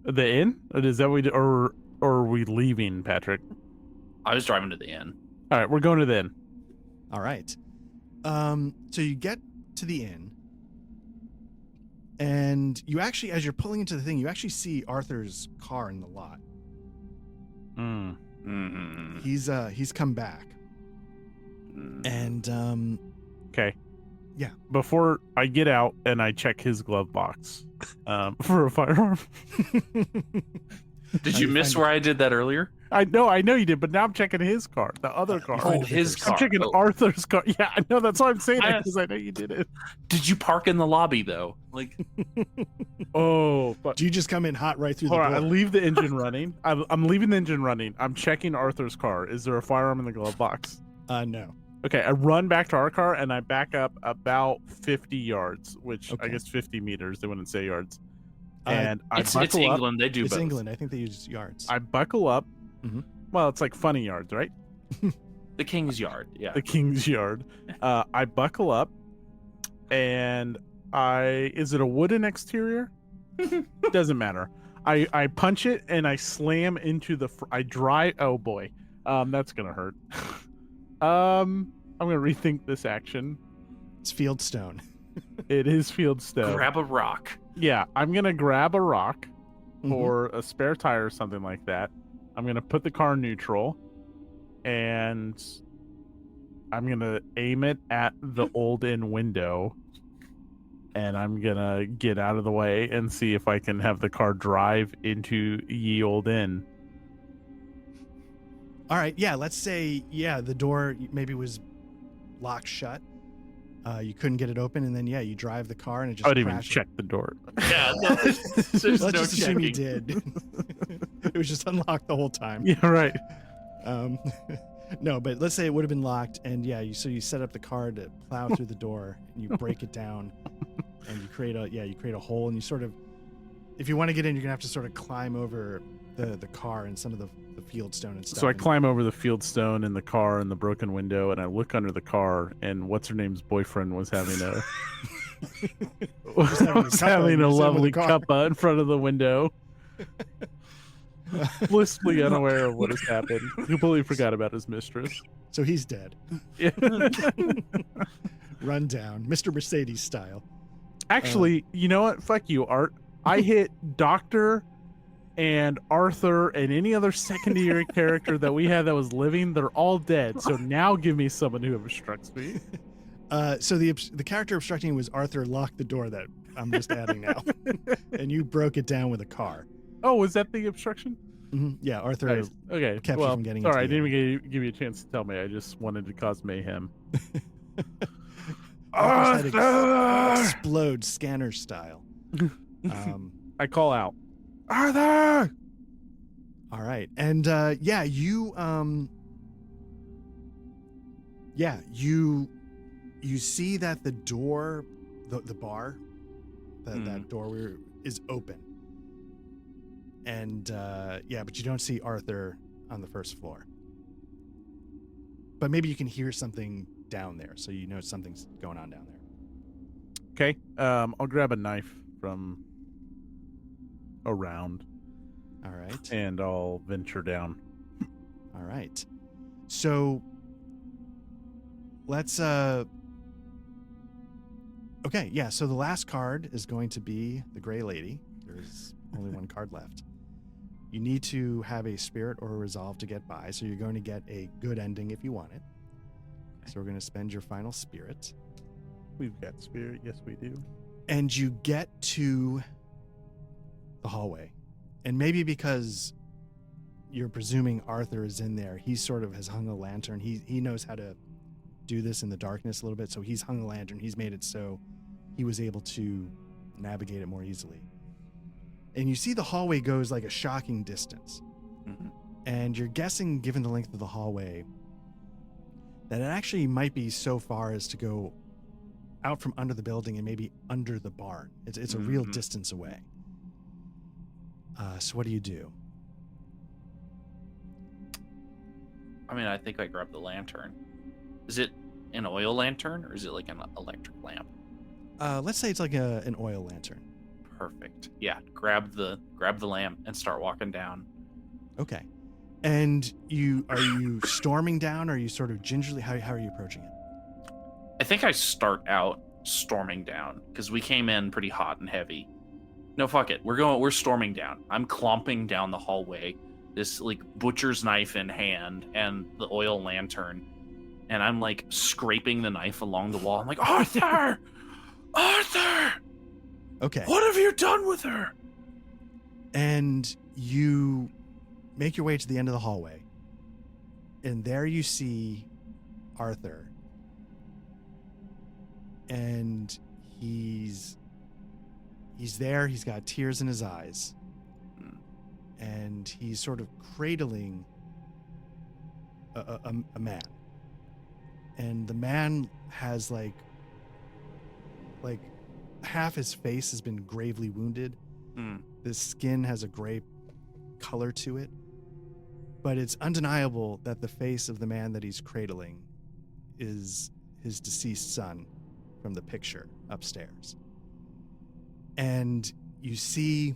The inn? Is that or are we leaving, Patrick? I was driving to the inn. All right, we're going to the inn. All right. So you get to the inn, and you actually, as you're pulling into the thing, you actually see Arthur's car in the lot. He's come back, and okay. Yeah. Before I get out and I check his glove box for a firearm. Did you miss where I did that earlier? I know you did, but now I'm checking his car, the other car. Oh, his car. I'm checking Arthur's car. Yeah, I know. That's why I'm saying that, because I know you did it. Did you park in the lobby though? Like, oh, but do you just come in hot right through the hold door? on, I leave the engine running. I'm leaving the engine running. I'm checking Arthur's car. Is there a firearm in the glove box? No. Okay, I run back to our car and I back up about 50 yards, which I guess 50 meters. They wouldn't say yards. And it's buckle up. England. They do It's both. England. I think they use yards. I buckle up. Mhm. Well, it's like funny yards, right? The King's Yard. Yeah. The King's Yard. I buckle up, and is it a wooden exterior? Doesn't matter. I punch it and I slam into I drive. Oh boy, that's gonna hurt. I'm gonna rethink this action. It's Fieldstone. It is Fieldstone. Grab a rock. Yeah, I'm gonna grab a rock or a spare tire or something like that. I'm gonna put the car in neutral, and I'm gonna aim it at the old inn window, and I'm gonna get out of the way and see if I can have the car drive into ye old inn. All right. Yeah. Let's say, the door maybe was locked shut. You couldn't get it open, and then you drive the car and it just I didn't even crashes. check the door. Yeah. There's Let's no just assume you checking. did. It was just unlocked the whole time. Yeah, right. No, but let's say it would have been locked, and so you set up the car to plow through the door, and you break it down, and you create a hole, and you sort of, if you want to get in, you're gonna have to sort of climb over the car and some of the fieldstone and stuff. So I climb over the fieldstone in the car and the broken window, and I look under the car, and what's her name's boyfriend was having a having a lovely cuppa in front of the window. Blissfully unaware of what has happened. Completely forgot about his mistress. So he's dead. Yeah. Run down, Mr. Mercedes style. Actually, you know what? Fuck you, Art. I hit Dr. and Arthur and any other secondary character that we had that was living, they're all dead. So now give me someone who obstructs me. So the character obstructing was Arthur locked the door that I'm just adding now. And you broke it down with a car. Oh, was that the obstruction? Mm-hmm. Yeah, Arthur Nice. Okay. kept you from getting sorry, I into the didn't even give you a chance to tell me. I just wanted to cause mayhem. Arthur's head explodes scanner style. I call out, Arthur! All right. And you see that the door, the bar, that door is open. And but you don't see Arthur on the first floor. But maybe you can hear something down there, so you know something's going on down there. Okay. I'll grab a knife from around. All right. And I'll venture down. All right. So let's okay, yeah, so the last card is going to be the Gray Lady. There's only one card left. You need to have a spirit or a resolve to get by, so you're going to get a good ending if you want it. So we're going to spend your final spirit. We've got spirit, yes we do. And you get to the hallway. And maybe because you're presuming Arthur is in there, he sort of has hung a lantern. He knows how to do this in the darkness a little bit, so he's hung a lantern. He's made it so he was able to navigate it more easily. And you see the hallway goes like a shocking distance. Mm-hmm. And you're guessing, given the length of the hallway, that it actually might be so far as to go out from under the building and maybe under the barn. It's a real distance away. So what do you do? I mean, I think I grabbed the lantern. Is it an oil lantern or is it like an electric lamp? Let's say it's like an oil lantern. Perfect. Yeah, grab the lamp and start walking down. Okay. And are you storming down, or are you sort of gingerly, how are you approaching it? I think I start out storming down because we came in pretty hot and heavy. No, fuck it. We're storming down. I'm clomping down the hallway, this like butcher's knife in hand and the oil lantern, and I'm like scraping the knife along the wall. I'm like, Arthur! Arthur! Okay. What have you done with her? And you make your way to the end of the hallway, and there you see Arthur, and he's there. He's got tears in his eyes, and he's sort of cradling a man, and the man has like half his face has been gravely wounded. The skin has a gray color to it, but it's undeniable that the face of the man that he's cradling is his deceased son from the picture upstairs. And you see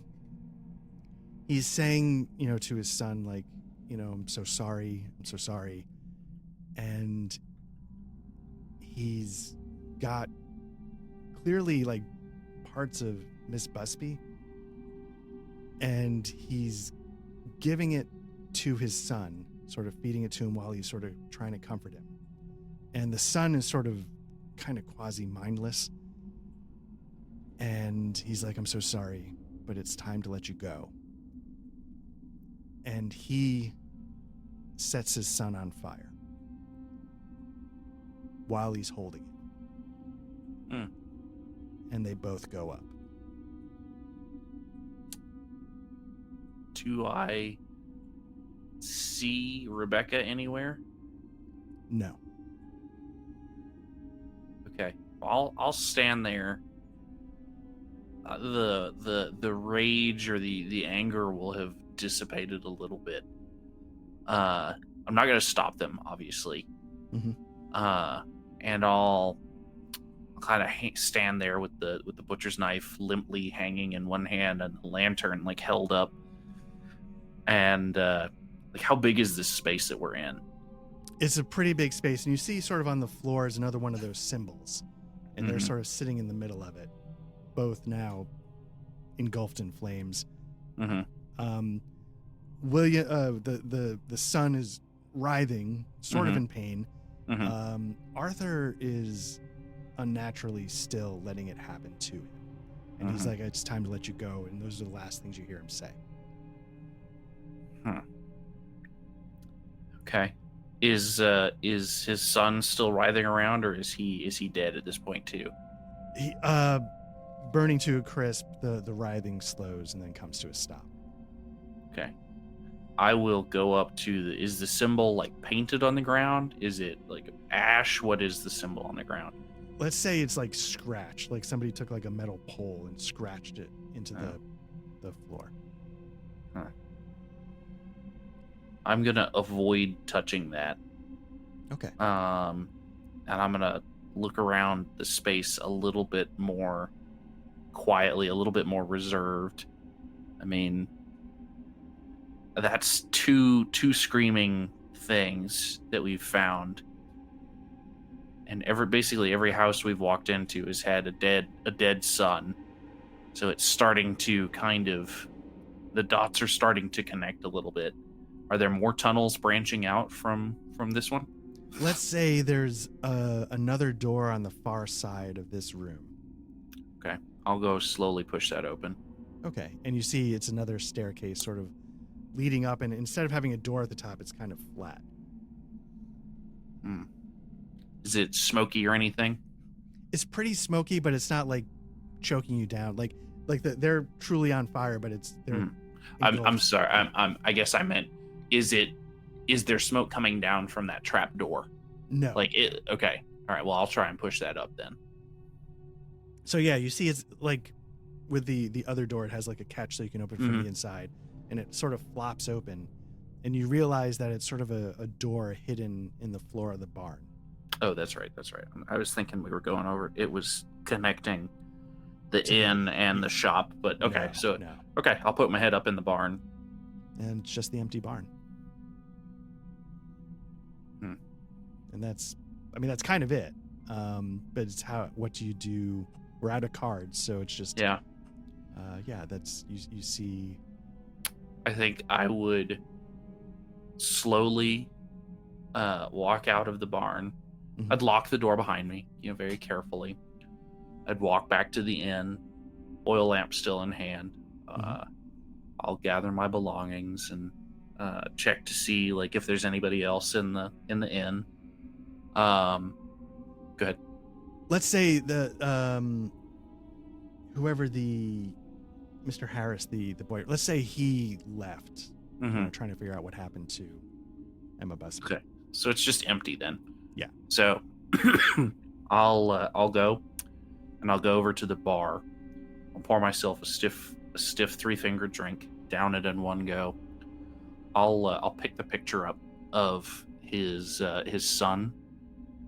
he's saying, to his son, like, I'm so sorry. And he's got clearly like parts of Miss Busby, and he's giving it to his son, sort of feeding it to him while he's sort of trying to comfort him. And the son is sort of kind of quasi-mindless. And he's like, I'm so sorry, but it's time to let you go. And he sets his son on fire while he's holding it. And they both go up. Do I see Rebecca anywhere? No. Okay. I'll stand there. The rage or the anger will have dissipated a little bit. I'm not gonna stop them, obviously. And I'll kind of stand there with the butcher's knife limply hanging in one hand and the lantern like held up. And like, how big is this space that we're in? It's a pretty big space, and you see sort of on the floor is another one of those symbols, and they're sort of sitting in the middle of it, both now engulfed in flames. William, the son is writhing, sort of Mhm. in pain. Mhm. Arthur is unnaturally still, letting it happen to him, and he's Mhm. like, "It's time to let you go." And those are the last things you hear him say. Okay. Is his son still writhing around, or is he dead at this point too? He, burning to a crisp, the writhing slows and then comes to a stop. Okay. I will go up to the. Is the symbol like painted on the ground? Is it like ash? What is the symbol on the ground? Let's say it's like scratched, like somebody took like a metal pole and scratched it into the floor. Huh. I'm gonna avoid touching that. Okay. And I'm gonna look around the space a little bit more quietly, a little bit more reserved. I mean, that's two screaming things that we've found, and basically every house we've walked into has had a dead son. So it's starting to kind of, the dots are starting to connect a little bit. Are there more tunnels branching out from this one? Let's say there's another door on the far side of this room. Okay, I'll go slowly push that open. Okay, and you see it's another staircase sort of leading up, and instead of having a door at the top, it's kind of flat. Is it smoky or anything? It's pretty smoky, but it's not like choking you down. Like they're truly on fire, but they're. I'm engulfed. sorry. I guess I meant, is there smoke coming down from that trap door? No. Like it. Okay. All right. Well, I'll try and push that up then. So yeah, you see it's like with the other door, it has like a catch so you can open from the inside, and it sort of flops open, and you realize that it's sort of a door hidden in the floor of the barn. Oh, that's right. That's right. I was thinking we were going over. It was connecting the To inn and the shop, but okay. No. Okay, I'll put my head up in the barn. And it's just the empty barn. And that's kind of it. But it's what do you do? We're out of cards, so it's just Yeah. That's you see. I think I would slowly walk out of the barn. Mhm. I'd lock the door behind me, very carefully. I'd walk back to the inn, oil lamp still in hand. I'll gather my belongings and check to see like if there's anybody else in the inn. Go ahead. Let's say the whoever the Mr. Harris, the boy. Let's say he left. Trying to figure out what happened to Emma Busby. Okay, so it's just empty then. Yeah. So I'll go, and I'll go over to the bar. I'll pour myself a stiff 3-finger drink, down it in one go. I'll pick the picture up of his son.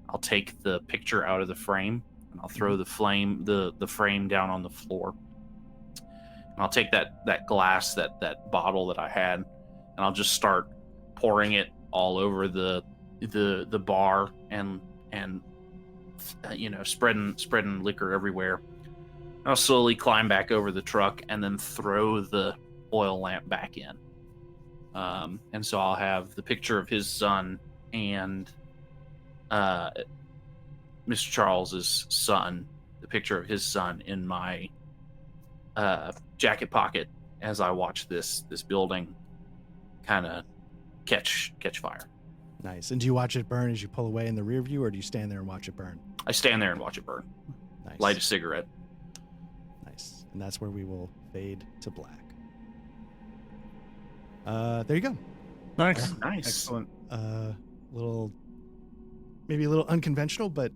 I'll take the picture out of the frame, and I'll throw the frame down on the floor. And I'll take that glass, that bottle that I had, and I'll just start pouring it all over the bar and spreading liquor everywhere. I'll slowly climb back over the truck and then throw the oil lamp back in. And so I'll have the picture of his son and Mr. Charles's son, the picture of his son in my jacket pocket as I watch this building kind of catch fire. Nice. And do you watch it burn as you pull away in the rear view, or do you stand there and watch it burn? I stand there and watch it burn. Nice. Light a cigarette. Nice. And that's where we will fade to black. There you go. Nice. Nice. Excellent. Maybe a little unconventional, but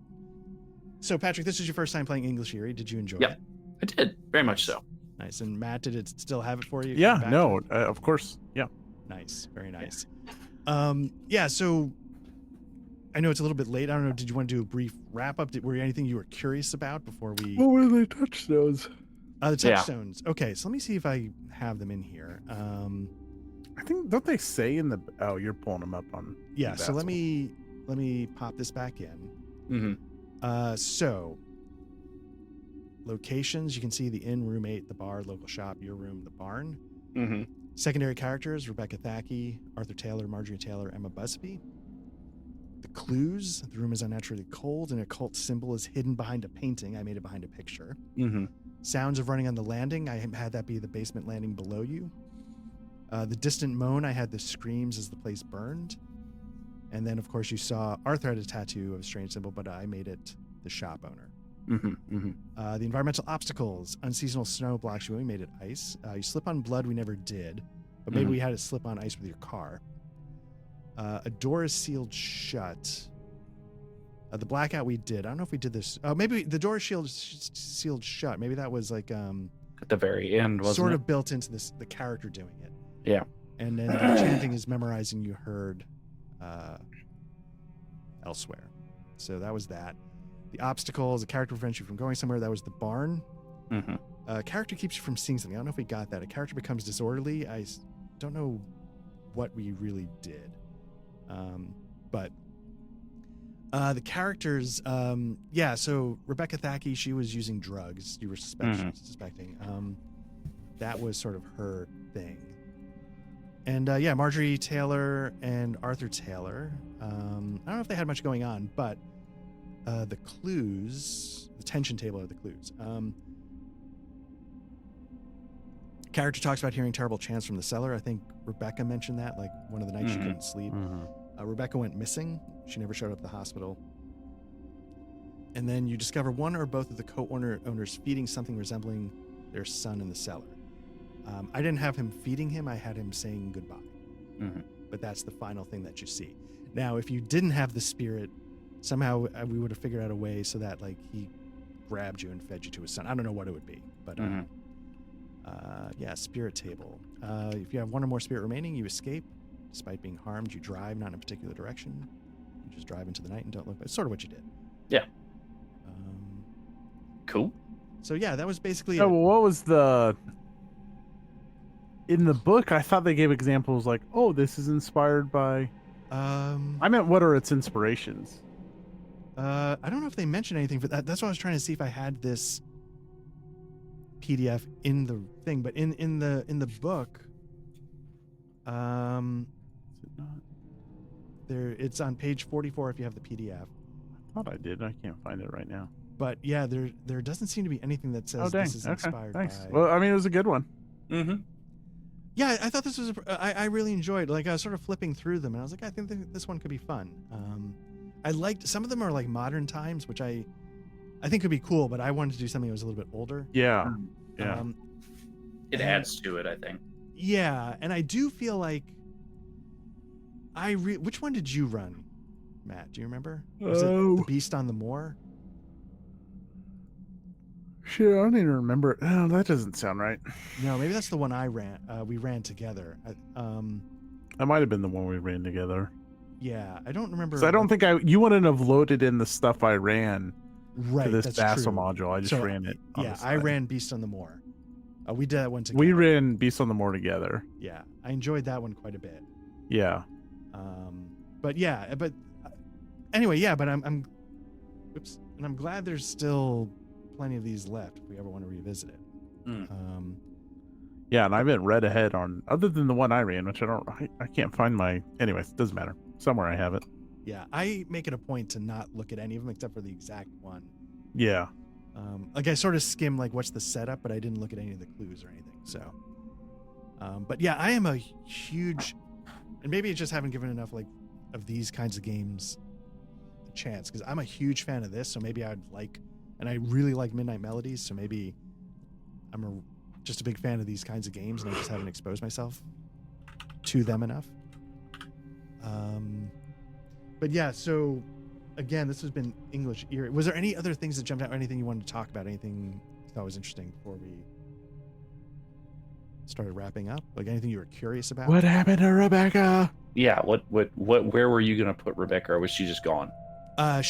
so Patrick, this is your first time playing English Eerie. Did you enjoy it? I did. Very much so. Nice. And Matt, did it still have it for you? Yeah, no, of course. Yeah. Nice. Very nice. So I know it's a little bit late. I don't know. Did you want to do a brief wrap up? Were there anything you were curious about before we? What were the touchstones? The touchstones. Yeah. Okay, so let me see if I have them in here. I think, don't they say in the? Oh, you're pulling them up on. Yeah. So let me pop this back in. So locations, you can see the inn, room 8, the bar, local shop, your room, the barn. Secondary characters: Rebecca Thackey, Arthur Taylor, Marjorie Taylor, Emma Busby. The clues: the room is unnaturally cold, and a occult symbol is hidden behind a painting. I made it behind a picture. Mm-hmm. Sounds of running on the landing: I had that be the basement landing below you. The distant moan: I had the screams as the place burned. And then, of course, you saw Arthur had a tattoo of a strange symbol, but I made it the shop owner. Mm-hmm. Mm-hmm. The environmental obstacles: unseasonal snow blocks you. We made it ice. You slip on blood. We never did, but maybe we had it slip on ice with your car. A door is sealed shut. The blackout we did. I don't know if we did this. Maybe the door is sealed shut. Maybe that was like At the very end, wasn't sort it? of built into the character doing it. Yeah. And then the chanting is memorizing you heard elsewhere. So that was that. The obstacles: the character prevents you from going somewhere. That was the barn. Mm-hmm. Character keeps you from seeing something. I don't know if we got that. A character becomes disorderly. I don't know what we really did. But the characters, so Rebecca Thackey, she was using drugs. You were suspecting. That was sort of her thing. And Marjorie Taylor and Arthur Taylor. I don't know if they had much going on, but the clues, the tension table are the clues. Character talks about hearing terrible chants from the cellar. I think Rebecca mentioned that, like one of the nights she couldn't sleep. Rebecca went missing. She never showed up at the hospital. And then you discover one or both of the co-owners feeding something resembling their son in the cellar. I didn't have him feeding him. I had him saying goodbye. Mm-hmm. But that's the final thing that you see. Now, if you didn't have the spirit, somehow we would have figured out a way so that like he grabbed you and fed you to his son. I don't know what it would be, but spirit table. If you have one or more spirit remaining, you escape. Despite being harmed, you drive not in a particular direction. You just drive into the night and don't look. It's sort of what you did. Yeah. Cool. So yeah, that was basically Oh, it. well, what was in the book? I thought they gave examples like, oh, this is inspired by. I meant, what are its inspirations? I don't know if they mentioned anything for that. That's why I was trying to see if I had this PDF in the thing, but in the book, Is it not? it's on page 44 if you have the PDF. I thought I did. I can't find it right now. But yeah, there doesn't seem to be anything that says Oh, dang. this is Okay. inspired Thanks. by. Well, I mean, it was a good one. Mm-hmm. Yeah, I thought this was. I really enjoyed. Like I was sort of flipping through them, and I was like, I think this one could be fun. I liked some of them are like modern times, which I think could be cool. But I wanted to do something that was a little bit older. Yeah. Yeah. It adds to it, I think. Yeah, and I do feel like which one did you run, Matt? Do you remember? Was it the Beast on the Moor? Shit, I don't even remember it. Oh, that doesn't sound right. No, maybe that's the one I ran. We ran together. That might have been the one we ran together. Yeah, I don't remember. 'Cause I don't think you wouldn't have loaded in the stuff I ran to this that's Vassal true. module. I just So, ran it. On Yeah, the I side. ran Beast on the Moor. We did that one together. We ran Beast on the Moor together. Yeah, I enjoyed that one quite a bit. Yeah. But anyway, yeah. But I'm glad there's still plenty of these left if we ever want to revisit it. Yeah, and I haven't read ahead on other than the one I ran, which I can't find my. Anyways, doesn't matter. Somewhere I have it. Yeah, I make it a point to not look at any of them except for the exact one. Yeah. Like I sort of skim like what's the setup, but I didn't look at any of the clues or anything. So, but yeah, I am a huge, and maybe I just haven't given enough like of these kinds of games a chance because I'm a huge fan of this. So maybe I'd like, and I really like Midnight Melodies. So maybe I'm just a big fan of these kinds of games, and I just haven't exposed myself to them enough. But yeah, so again, this has been English Eerie. Was there any other things that jumped out? Or anything you wanted to talk about? Anything you thought was interesting before we started wrapping up? Like anything you were curious about? What happened to Rebecca? Yeah. Where were you gonna put Rebecca, or was she just gone? I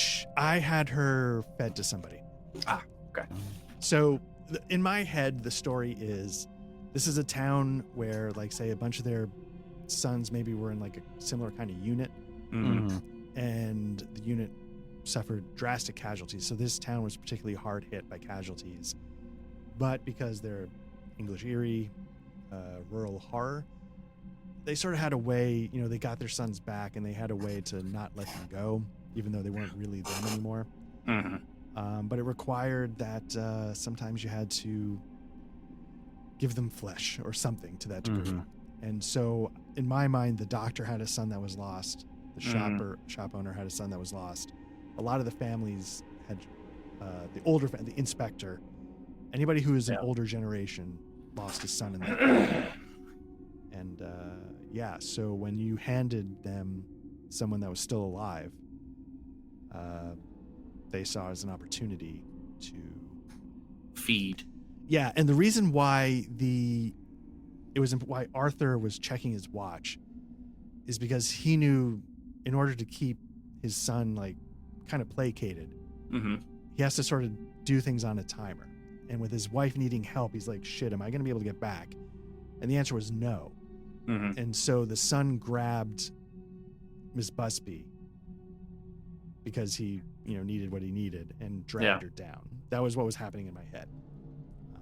had her fed to somebody. Ah, okay. So in my head, the story is this is a town where, like, say, a bunch of their sons maybe were in like a similar kind of unit. And the unit suffered drastic casualties. So this town was particularly hard hit by casualties. But because they're English Eerie, rural horror, they sort of had a way, you know, they got their sons back and they had a way to not let them go, even though they weren't really them anymore. But it required that sometimes you had to give them flesh or something to that degree. And so in my mind, the doctor had a son that was lost. The shop owner had a son that was lost. A lot of the families had the inspector, anybody who is an older generation lost a son in that. And so when you handed them someone that was still alive, they saw it as an opportunity to feed. Yeah, and the reason why why Arthur was checking his watch is because he knew in order to keep his son like kind of placated, he has to sort of do things on a timer. And with his wife needing help, he's like, shit, am I going to be able to get back? And the answer was no. And so the son grabbed Miss Busby because he, needed what he needed and dragged her down. That was what was happening in my head.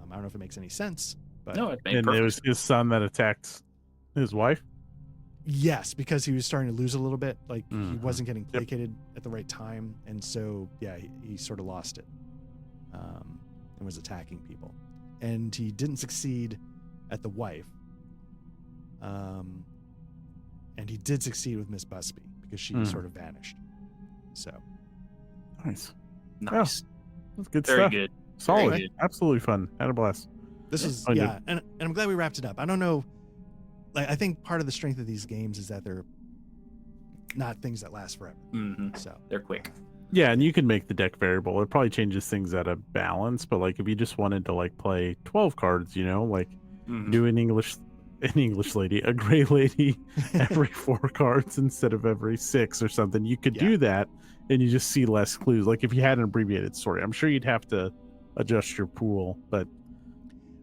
I don't know if it makes any sense, but No, it made And perfect it was his son that attacked his wife? yes, because he was starting to lose a little bit. Like he wasn't getting placated at the right time. And so, he sort of lost it and was attacking people. And he didn't succeed at the wife. And he did succeed with Miss Busby because she sort of vanished. So Nice. Nice. That's good Very stuff. good. Solid. Very good. Absolutely fun. Had a blast. this is I did. and I'm glad we wrapped it up. I don't know, like I think part of the strength of these games is that they're not things that last forever. So They're quick. Yeah, and you can make the deck variable. It probably changes things at a balance, but like if you just wanted to like play 12 cards, like do an English lady, a gray lady every 4 cards instead of every 6 or something, you could do that and you just see less clues. Like if you had an abbreviated story, I'm sure you'd have to adjust your pool, but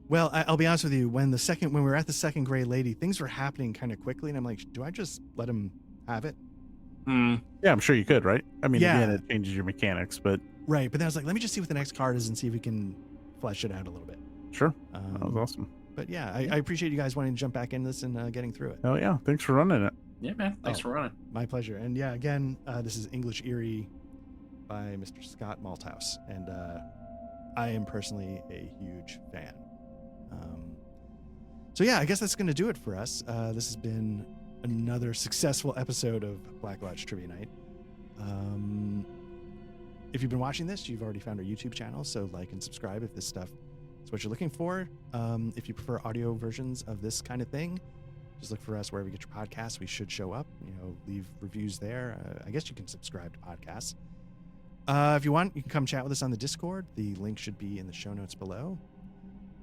well, I'll be honest with you. When we were at the second gray lady, things were happening kind of quickly, and I'm like, do I just let him have it? yeah, I'm sure you could, right? I mean, Yeah. again, it changes your mechanics, but Right, but then I was like, let me just see what the next card is and see if we can flesh it out a little bit. sure. That was awesome. But yeah, I appreciate you guys wanting to jump back into this and getting through it. Hell yeah. Thanks for running it. Yeah, man. Thanks for running. My pleasure. And yeah, again, this is English Eerie by Mr. Scott Malthouse. And I am personally a huge fan. So yeah, I guess that's going to do it for us. This has been another successful episode of Black Lodge Trivia Night. If you've been watching this, you've already found our YouTube channel, so like and subscribe if this stuff is what you're looking for. If you prefer audio versions of this kind of thing, just look for us wherever you get your podcasts. We should show up. Leave reviews there. I guess you can subscribe to podcasts. If you want, you can come chat with us on the Discord. The link should be in the show notes below.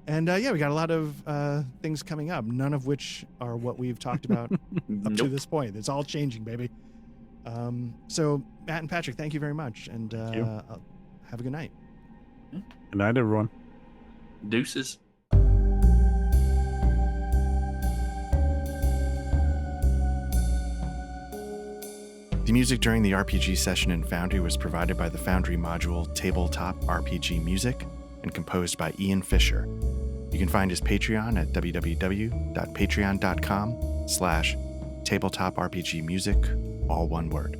And we got a lot of things coming up, none of which are what we've talked about up to this point. It's all changing, baby. So Matt and Patrick, thank you very much. And have a good night. Good night, everyone. Deuces. The music during the RPG session in Foundry was provided by the Foundry module Tabletop RPG Music and composed by Ian Fisher. You can find his Patreon at www.patreon.com/tabletop RPG music, all one word.